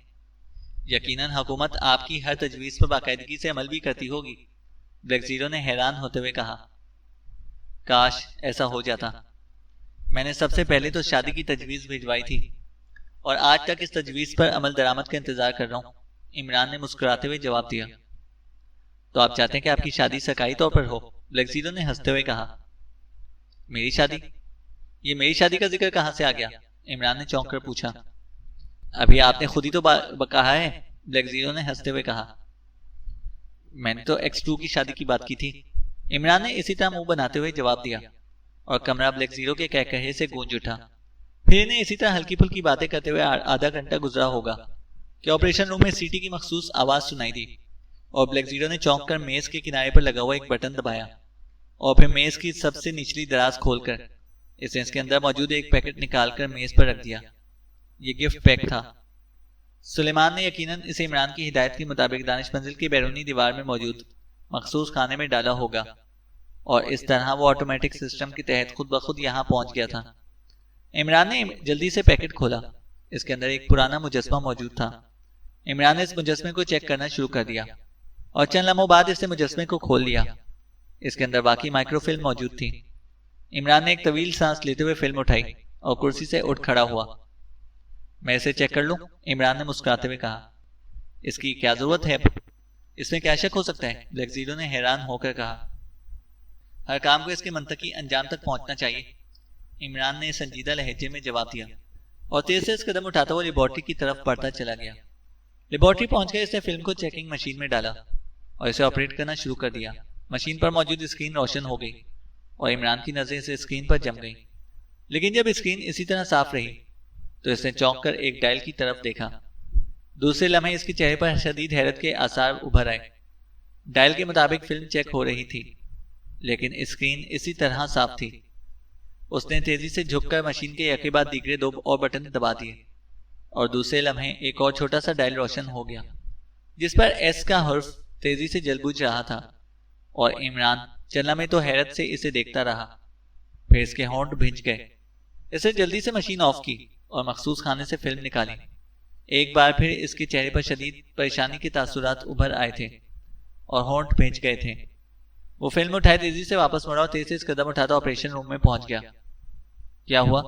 Speaker 2: یقیناً حکومت آپ کی ہر تجویز پر باقاعدگی سے عمل بھی کرتی ہوگی، بلیک زیرو نے حیران ہوتے ہوئے کہا۔ کاش ایسا ہو جاتا، میں نے سب سے پہلے تو شادی کی تجویز بھجوائی تھی، اور آج تک اس تجویز پر عمل درآمد کا انتظار کر رہا ہوں، عمران نے مسکراتے ہوئے جواب دیا۔ تو آپ چاہتے ہیں کہ آپ کی شادی سرکاری طور پر ہو، بلیک زیرو نے ہنستے ہوئے کہا۔ میری شادی؟ یہ میری شادی کا ذکر کہاں سے آ گیا؟ عمران نے چونک کر پوچھا۔ ابھی آپ نے خود ہی تو کہا ہے، بلیک زیرو نے ہنستے ہوئے کہا۔ میں نے تو X2 کی شادی کی بات کی تھی، عمران نے اسی طرح منہ بناتے ہوئے جواب دیا، اور کمرہ بلیک زیرو کے کہکہے سے گونج اٹھا۔ پھر انہیں اسی طرح ہلکی پھلکی باتیں کرتے ہوئے آدھا گھنٹہ گزرا ہوگا کہ آپریشن روم میں سیٹی کی مخصوص آواز سنائی دی اور بلیک زیرو نے چونک کر میز کے کنارے پر لگا ہوا ایک بٹن دبایا اور پھر میز کی سب سے نچلی دراز کھول کر اس کے اندر موجود ایک پیکٹ نکال کر میز پر رکھ دیا۔ یہ گفٹ پیک تھا۔ سلیمان نے یقیناً اسے عمران کی ہدایت کے مطابق دانش منزل کی بیرونی دیوار میں موجود مخصوص خانے میں ڈالا ہوگا اور اس طرح وہ آٹومیٹک سسٹم کے تحت خود بخود یہاں پہنچ گیا تھا۔ عمران نے جلدی سے پیکٹ کھولا۔ اس کے اندر ایک پرانا مجسمہ موجود تھا۔ عمران نے اس مجسمے کو چیک کرنا شروع کر دیا اور چند لمحوں بعد اس نے مجسمے کو کھول لیا۔ اس کے اندر باقی مائکرو فلم موجود تھی۔ عمران نے ایک طویل سانس لیتے ہوئے فلم اٹھائی اور کرسی سے اٹھ کھڑا ہوا۔ میں اسے چیک کر لوں؟ عمران نے مسکراتے ہوئے کہا۔ اس کی کیا ضرورت ہے؟ اس میں کیا شک ہو سکتا ہے؟ بلیک زیرو نے حیران ہو کر کہا۔ ہر کام کو اس کے منطقی انجام تک پہنچنا چاہیے، عمران نے سنجیدہ لہجے میں جواب دیا اور تیز سے قدم اٹھاتا ہوا لیبارٹری کی طرف بڑھتا چلا گیا۔ لیبارٹری پہنچ کر اس نے فلم کو چیکنگ مشین میں ڈالا اور اسے آپریٹ کرنا شروع کر دیا۔ مشین پر موجود اسکرین روشن ہو گئی اور عمران کی نظریں اسے اسکرین پر جم گئی، لیکن جب اسکرین اسی طرح صاف رہی تو اس نے چونک کر ایک ڈائل کی طرف دیکھا۔ دوسرے لمحے اس کے چہرے پر شدید حیرت کے آثار ابھر آئے۔ ڈائل کے مطابق فلم چیک ہو رہی تھی لیکن اسکرین اسی طرح صاف تھی۔ اس نے تیزی سے جھک کر مشین کے یکے بعد دیگرے دو اور بٹن دبا دیے اور دوسرے لمحے ایک اور چھوٹا سا ڈائل روشن ہو گیا جس پر ایس کا حرف تیزی سے جل بجھ رہا تھا اور عمران چند لمحے تو حیرت سے اسے دیکھتا رہا، پھر اس کے ہونٹ بھنج گئے۔ اس نے جلدی سے مشین آف کی اور مخصوص خانے سے فلم نکالی۔ ایک بار پھر اس کے چہرے پر شدید پریشانی کے تاثرات ابھر آئے تھے اور ہونٹ بھنج گئے تھے۔ وہ فلم اٹھائے تیزی سے واپس مڑا اور تیز سے قدم اٹھاتا آپریشن روم میں پہنچ گیا۔ کیا ہوا؟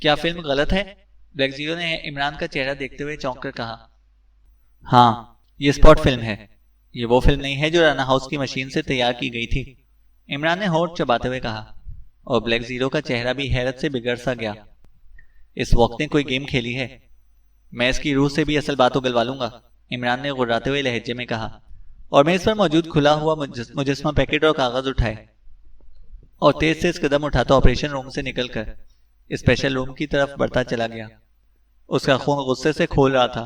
Speaker 2: کیا فلم غلط ہے؟ بلیک زیرو نے عمران کا چہرہ دیکھتے ہوئے چونک کر کہا۔ ہاں، یہ اسپاٹ فلم ہے۔ یہ وہ فلم نہیں ہے جو رانا ہاؤس کی مشین سے تیار کی گئی تھی، عمران نے ہونٹ چباتے ہوئے کہا اور بلیک زیرو کا چہرہ بھی حیرت سے بگڑ سا گیا۔ اس وقت نے کوئی گیم کھیلی ہے؟ میں اس کی روح سے بھی اصل بات اگلوا لوں گا، عمران نے غراتے ہوئے لہجے میں کہا اور میز پر موجود کھلا ہوا مجسمہ پیکٹ اور کاغذ اٹھائے اور تیز سے قدم اٹھاتا آپریشن روم سے نکل کر اسپیشل روم کی طرف بڑھتا چلا گیا۔ اس کا خون غصے سے کھول رہا تھا۔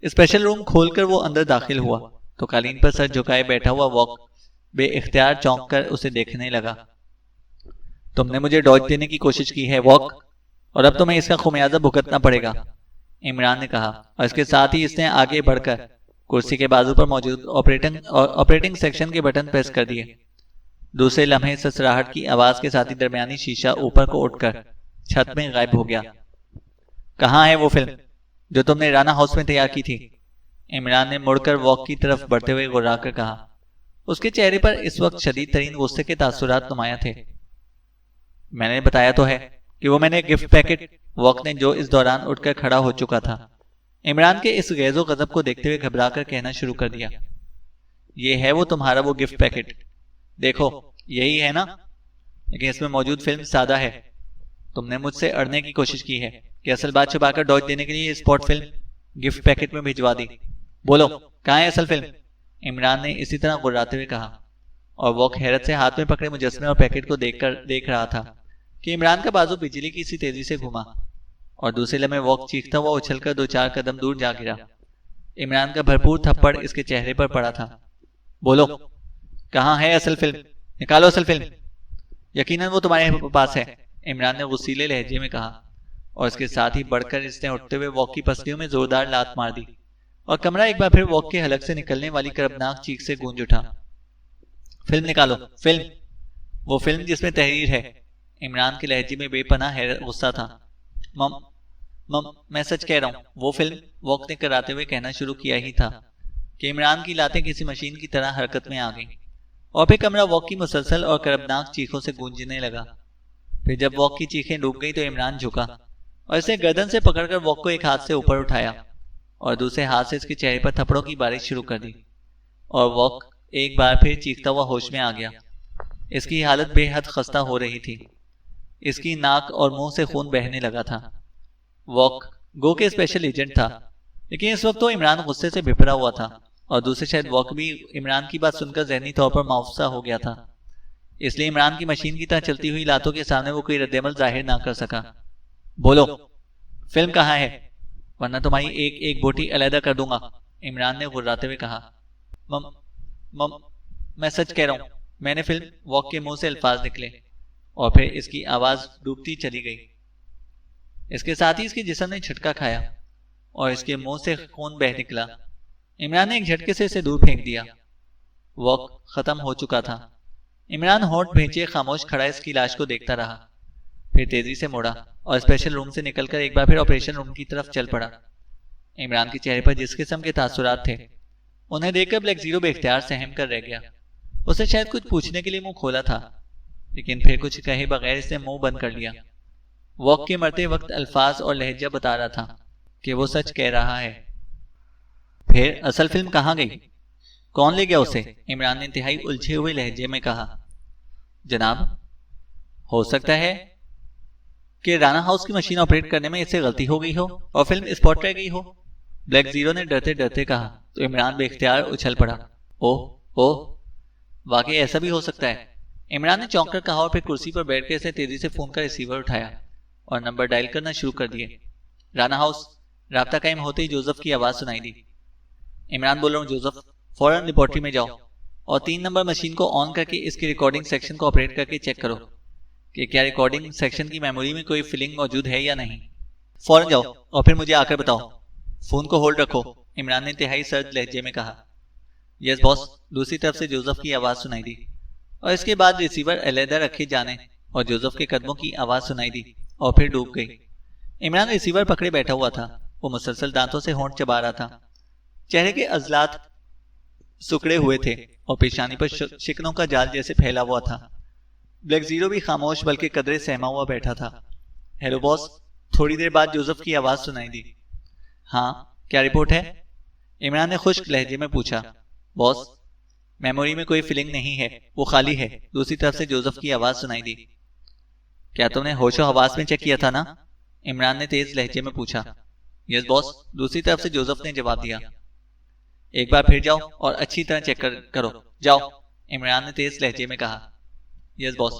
Speaker 2: اسپیشل روم کھول کر وہ اندر داخل ہوا تو قالین پر سر جھکائے بیٹھا ہوا واک بے اختیار چونک کر اسے دیکھنے لگا۔ تم نے مجھے ڈاج دینے کی کوشش کی ہے واک، اور اب تمہیں اس کا خمیازہ بھگتنا پڑے گا، عمران نے کہا، اور اس کے ساتھ ہی اس نے آگے بڑھ کر کرسی کے بازو پر موجود آپریٹنگ سیکشن کے بٹن پریس کر دیے۔ دوسرے لمحے سسراہٹ کی آواز کے ساتھ ہی درمیانی شیشہ اوپر کو اٹھ کر چھت میں غائب ہو گیا۔ کہاں ہے وہ فلم جو تم نے رانا ہاؤس میں تیار کی تھی؟ عمران نے مڑ کر واک کی طرف بڑھتے ہوئے غرا کر کہا۔ اس کے چہرے پر اس وقت شدید ترین غصے کے تاثرات نمایاں تھے۔ میں نے بتایا تو ہے کہ وہ میں نے گفٹ پیکٹ، واک نے جو اس دوران اٹھ کر کھڑا ہو چکا تھا عمران کے اس غیظ و غضب کو دیکھتے ہوئے گھبرا کر کہنا شروع کر دیا۔ یہ ہے وہ تمہارا وہ گفٹ پیکٹ، دیکھو یہی ہے نا، لیکن اس میں موجود فلم سادہ ہے۔ تم نے مجھ سے اڑنے کی کوشش کی ہے کہ اصل بات چھپا کر ڈاج دینے کے لیے اسپاٹ فلم گفٹ پیکٹ میں بھجوا دی۔ بولو کہاں ہے اصل فلم؟ عمران نے اسی طرح غراتے ہوئے کہا اور واک حیرت سے ہاتھ میں پکڑے مجسمے اور پیکٹ کو دیکھ رہا تھا کہ عمران کا بازو بجلی کی سی تیزی سے گھوما اور دوسرے لمحے واک چیختا ہوا اچھل کر 2-4 قدم دور جا گرا۔ عمران کا بھرپور تھپڑ اس کے چہرے پر پڑا تھا۔ بولو کہاں ہے اصل فلم؟ نکالو اصل فلم۔ یقیناً وہ تمہارے پاس ہے، عمران نے غصیلے لہجے میں کہا اور اس کے ساتھ ہی بڑھ کر اس نے اٹھتے ہوئے واک کی پسلیوں میں زوردار لات مار دی اور کمرہ ایک بار پھر واک کے حلق سے نکلنے والی کربناک چیخ سے گونج اٹھا۔ فلم نکالو، فلم، وہ فلم جس میں تحریر ہے، عمران کے لہجے میں بے پناہ غصہ تھا۔ میں سچ کہہ رہا ہوں، وہ فلم، واک نے کراتے ہوئے کہنا شروع کیا ہی تھا کہ عمران کی لاتیں کسی مشین کی طرح حرکت میں آ گئیں اور پھر کمرہ واک کی مسلسل اور کربناک چیخوں سے گونجنے لگا۔ پھر جب واک کی چیخیں ڈوب گئی تو عمران جھکا اور اسے گردن سے پکڑ کر واک کو ایک ہاتھ سے اوپر اٹھایا اور دوسرے ہاتھ سے اس کے چہرے پر تھپڑوں کی بارش شروع کر دی اور واک ایک بار پھر چیختا ہوا ہوش میں آ گیا۔ اس کی حالت بے حد خستہ ہو رہی تھی، اس کی ناک اور منہ سے خون بہنے لگا تھا۔ واک گو کے اسپیشل ایجنٹ تھا، لیکن اس وقت تو عمران غصے سے بھپڑا ہوا تھا اور دوسرے شاید واک بھی عمران کی بات سن کر ذہنی طور پر مافوسہ ہو گیا تھا۔ اس لیے عمران کی مشین کی طرح چلتی ہوئی لاتوں کے سامنے وہ کوئی رد عمل ظاہر نہ کر سکا۔ بولو، فلم کہاں ہے، ورنہ تمہاری ایک ایک بوٹی علیحدہ کر دوں گا، عمران نے غراتے ہوئے کہا۔ میں سچ کہہ رہا ہوں، میں نے فلم واک کے منہ سے الفاظ نکلے اور پھر اس کی آواز ڈوبتی چلی گئی۔ اس کے ساتھ ہی اس کے جسم نے جھٹکا کھایا اور اس کے منہ سے خون بہہ نکلا۔ عمران نے ایک جھٹکے سے اسے دور پھینک دیا۔ واک ختم ہو چکا تھا۔ عمران ہونٹ بھینچے خاموش کھڑا اس کی لاش کو دیکھتا رہا، پھر تیزی سے مڑا اور اسپیشل روم سے نکل کر ایک بار پھر آپریشن روم کی طرف چل پڑا۔ عمران کے چہرے پر جس قسم کے تاثرات تھے انہیں دیکھ کر بلیک زیرو بے اختیار سہم کر رہ گیا۔ اسے شاید کچھ پوچھنے کے لیے منہ کھولا تھا، لیکن پھر کچھ کہے بغیر اس نے منہ بند کر لیا۔ واک کے مرتے وقت الفاظ اور لہجہ بتا رہا تھا کہ وہ سچ کہہ رہا ہے۔ پھر اصل فلم کہاں گئی؟ کون لے گیا اسے؟ عمران نے انتہائی الجھے ہوئے لہجے میں کہا۔ جناب، ہو سکتا ہے کہ رانا ہاؤس کی مشین آپریٹ کرنے میں اس سے غلطی ہو گئی ہو اور فلم اسپاٹ رہ گئی ہو، بلیک زیرو نے ڈرتے ڈرتے کہا تو عمران بے اختیار اچھل پڑا۔ اوہ، واقعی ایسا بھی ہو سکتا ہے، عمران نے چونک کر کہا اور پھر کرسی پر بیٹھ کے اسے تیزی سے فون کا ریسیور اٹھایا اور نمبر ڈائل کرنا شروع کر دیے۔ رانا ہاؤس، رابطہ قائم ہوتے ہی جوزف کی آواز سنائی دی۔ عمران بول رہا ہوں جوزف، فوراً لیبارٹری میں جاؤ اور 3 نمبر مشین کو آن کر کے اس کی ریکارڈنگ سیکشن کو آپریٹ کر کے چیک کرو کہ کیا ریکارڈنگ سیکشن کی میموری میں کوئی فلنگ موجود ہے یا نہیں۔ فوراً جاؤ اور پھر مجھے آ کر بتاؤ۔ فون کو ہولڈ رکھو، عمران نے انتہائی سرد لہجے میں کہا۔ یس باس، دوسری طرف سے جوزف کی آواز سنائی دی اور اس کے بعد ریسیور علیحدہ رکھے جانے اور جوزف کے قدموں کی آواز سنائی دی اور پھر ڈوب گئی۔ عمران ریسیور پکڑے بیٹھا ہوا تھا، وہ مسلسل دانتوں سے ہونٹ چبا رہا تھا۔ چہرے کے عضلات سکڑے ہوئے تھے اور پیشانی پر شکنوں کا جال جیسے پھیلا ہوا تھا۔ بلیک زیرو بھی خاموش بلکہ قدرے سہما ہوا بیٹھا تھا۔ ہیلو باس، تھوڑی دیر بعد جوزف کی آواز سنائی دی۔ ہاں، کیا رپورٹ ہے؟ عمران نے خشک لہجے میں پوچھا۔ باس، میموری میں کوئی فلنگ نہیں ہے، وہ خالی ہے، دوسری طرف سے جوزف کی آواز سنائی دی۔ کیا تم نے ہوش و حواس میں چیک کیا تھا نا؟ عمران نے تیز لہجے میں پوچھا۔ یس باس، دوسری طرف سے جوزف نے جواب دیا۔ ایک بار پھر جاؤ اور اچھی طرح چیک کرو، جاؤ، عمران نے تیز لہجے میں کہا۔ یس باس،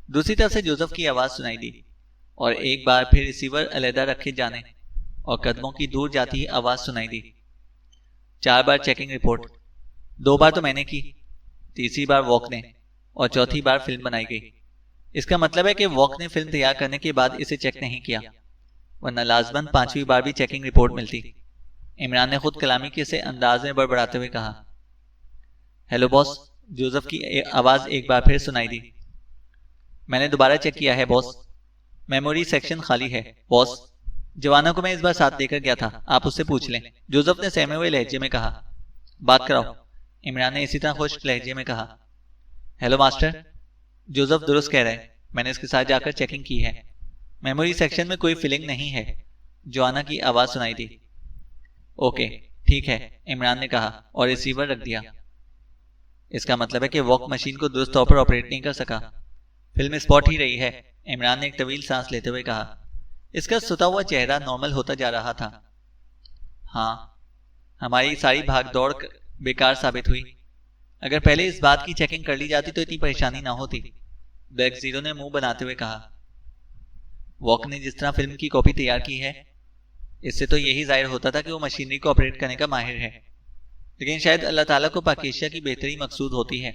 Speaker 2: دوسری طرف سے جوزف کی آواز سنائی دی اور ایک بار پھر ریسیور علیحدہ رکھے جانے اور قدموں کی دور جاتی ہی آواز سنائی دی۔ 4 بار چیکنگ رپورٹ، 2 بار تو میں نے کی، تیسری بار واک نے اور چوتھی بار فلم بنائی گئی۔ اس کا مطلب ہے کہ واک نے فلم تیار کرنے کے بعد اسے چیک نہیں کیا، ورنہ لازماً 5ویں بار بھی چیکنگ رپورٹ ملتی۔ عمران نے خود کلامی کے سے انداز میں بڑبڑاتے ہوئے کہا۔ ہیلو باس، جوزف کی آواز ایک بار پھر سنائی دی۔ میں نے دوبارہ چیک کیا ہے باس، میموری سیکشن خالی ہے باس، جوانا کو میں اس بار ساتھ لے کر گیا تھا، آپ اس سے پوچھ لیں، جوزف نے سہمے ہوئے لہجے میں کہا۔ بات کراؤ، عمران نے اسی طرح خشک لہجے میں کہا۔ ہیلو ماسٹر، جوزف درست کہہ رہے، میں نے اس کے ساتھ جا کر چیکنگ کی ہے، میموری سیکشن میں کوئی فلنگ نہیں ہے، جوانا کی آواز سنائی دی۔ اوکے، ٹھیک ہے، عمران نے کہا اور ریسیور رکھ دیا۔ اس کا مطلب ہے کہ واک مشین کو درست طور پر آپریٹ نہیں کر سکا، فلم اسپاٹ ہی رہی ہے، عمران نے ایک طویل سانس لیتے ہوئے کہا۔ اس کا ستا ہوا چہرہ نارمل ہوتا جا رہا تھا۔ ہاں، ہماری ساری بھاگ دوڑ بیکار ثابت ہوئی، اگر پہلے اس بات کی چیکنگ کر لی جاتی تو اتنی پریشانی نہ ہوتی، بلیک زیرو نے منہ بناتے ہوئے کہا۔ واک نے جس طرح فلم کی کاپی تیار کی ہے، اس سے تو یہی ظاہر ہوتا تھا کہ وہ مشینری کو آپریٹ کرنے کا ماہر ہے، لیکن شاید اللہ تعالیٰ کو پاک ایشیا کی بہتری مقصود ہوتی ہے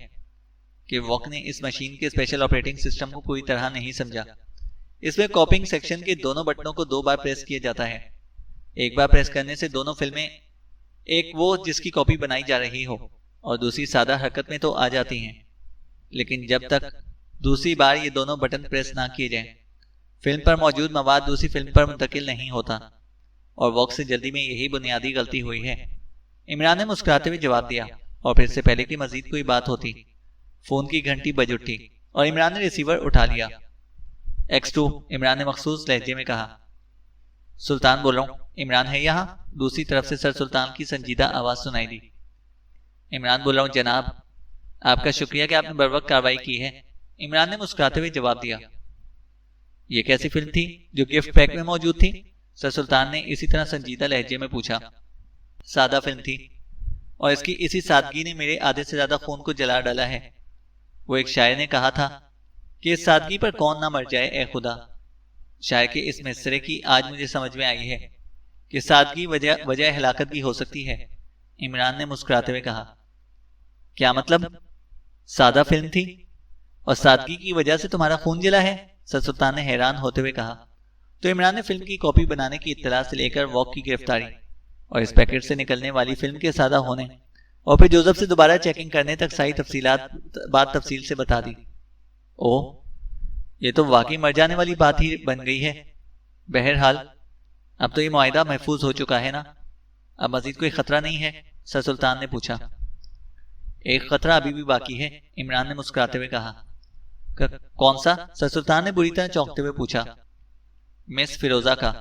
Speaker 2: کہ واک نے اس مشین کے اسپیشل آپریٹنگ سسٹم کو پوری طرح نہیں سمجھا۔ اس میں کاپنگ سیکشن کے دونوں بٹنوں کو 2 بار پریس کیا جاتا ہے، ایک بار پریس کرنے سے دونوں فلمیں، ایک وہ جس کی کاپی بنائی جا رہی ہو اور دوسری سادہ حرکت میں تو آ جاتی ہیں، لیکن جب تک دوسری بار یہ دونوں بٹن پریس نہ کیے جائیں فلم پر موجود مواد دوسری فلم پر منتقل نہیں ہوتا، اور واک سے جلدی میں یہی بنیادی غلطی ہوئی ہے۔ عمران نے مسکراتے ہوئے جواب دیا اور پھر سے پہلے کی مزید کوئی بات ہوتی فون کی گھنٹی بج اٹھی اور عمران نے ریسیور اٹھا لیا۔ X2، عمران نے مخصوص لہجے میں کہا۔ سلطان بول رہا ہوں، عمران ہے یہاں؟ دوسری طرف سے سر سلطان کی سنجیدہ آواز سنائی دی۔ عمران بول رہا ہوں جناب، آپ کا شکریہ کہ آپ نے بروقت کارروائی کی ہے، عمران نے مسکراتے ہوئے جواب دیا۔ یہ کیسی فلم تھی جو گفٹ پیک میں موجود تھی؟ سر سلطان نے اسی طرح سنجیدہ لہجے میں پوچھا۔ سادہ فلم تھی، اور اس کی اسی سادگی نے میرے آدھے سے زیادہ خون کو جلا ڈالا ہے۔ وہ ایک شاعر نے کہا تھا کہ اس سادگی پر کون نہ مر جائے اے خدا۔ شاعر کے اس مصرعے کی آج مجھے سمجھ میں آئی ہے کہ سادگی وجہ ہلاکت بھی ہو سکتی ہے۔ عمران نے مسکراتے ہوئے کہا، کیا مطلب؟ سادہ فلم تھی اور سادگی کی وجہ سے تمہارا خون جلا ہے؟ سر سلطان نے حیران ہوتے ہوئے کہا۔ تو عمران نے فلم کی کاپی بنانے کی اطلاع سے لے کر واک کی گرفتاری اور اس پیکٹ سے نکلنے والی فلم کے سادہ ہونے اور پھر جوزف سے دوبارہ چیکنگ کرنے تک ساری تفصیلات بات تفصیل سے بتا دی۔ اوہ، یہ تو واقعی مر جانے والی بات ہی بن گئی ہے۔ بہرحال اب تو یہ معاہدہ محفوظ ہو چکا ہے نا؟ اب مزید کوئی خطرہ نہیں ہے؟ سر سلطان نے پوچھا۔ ایک خطرہ ابھی بھی باقی ہے، عمران نے مسکراتے ہوئے کہا۔ کون سا؟ سر سلطان نے بری طرح چونکتے ہوئے پوچھا۔ مس فیروزہ کا۔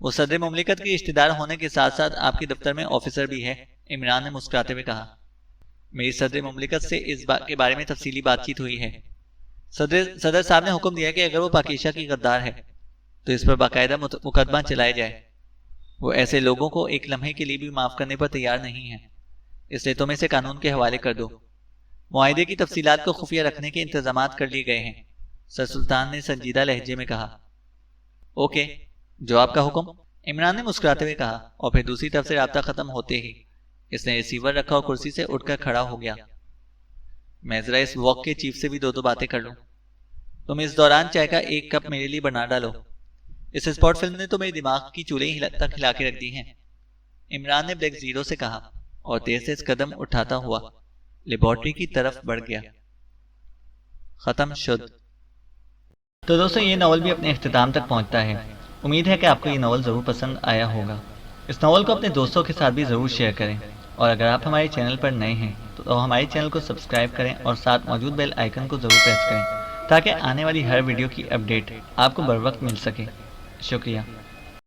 Speaker 2: وہ صدر مملکت کی رشتہ دار ہونے کے ساتھ ساتھ آپ کے دفتر میں آفیسر بھی ہے، عمران نے مسکراتے ہوئے کہا۔ میری صدر مملکت سے اس بات کے بارے میں تفصیلی بات چیت ہوئی ہے۔ صدر صاحب نے حکم دیا کہ اگر وہ پاکیزہ کی غدار ہے تو اس پر باقاعدہ مقدمہ چلائے جائے۔ وہ ایسے لوگوں کو ایک لمحے کے لیے بھی معاف کرنے پر تیار نہیں ہے، اس لیے تم اسے قانون کے حوالے کر دو۔ معاہدے کی تفصیلات کو خفیہ رکھنے کے انتظامات کر لیے گئے ہیں، سر سلطان نے سنجیدہ لہجے میں کہا۔ اوکے، جو آپ کا حکم، عمران نے مسکراتے ہوئے کہا، اور پھر دوسری طرف سے رابطہ ختم ہوتے ہی اس نے ریسیور رکھا اور کرسی سے اٹھ کر کھڑا ہو گیا۔ میں ذرا اس واک کے چیف سے بھی دو باتیں کر لوں۔ تم اس دوران چائے کا ایک کپ میرے لیے بنا ڈالو۔ اس اسپاٹ فلم نے تو میرے دماغ کی چولیں تک ہلا کے رکھ دی ہیں، عمران نے بلیک زیرو سے کہا اور تیز سے قدم اٹھاتا ہوا لیبارٹری کی طرف بڑھ گیا۔ ختم شد۔ تو دوستو، یہ ناول بھی اپنے اختتام تک پہنچتا ہے۔ امید ہے کہ آپ کو یہ ناول ضرور پسند آیا ہوگا۔ اس ناول کو اپنے دوستوں کے ساتھ بھی ضرور شیئر کریں، اور اگر آپ ہمارے چینل پر نئے ہیں تو ہمارے چینل کو سبسکرائب کریں اور ساتھ موجود بیل آئیکن کو ضرور پریس کریں تاکہ آنے والی ہر ویڈیو کی اپڈیٹ آپ کو بر وقت مل سکے۔ شکریہ۔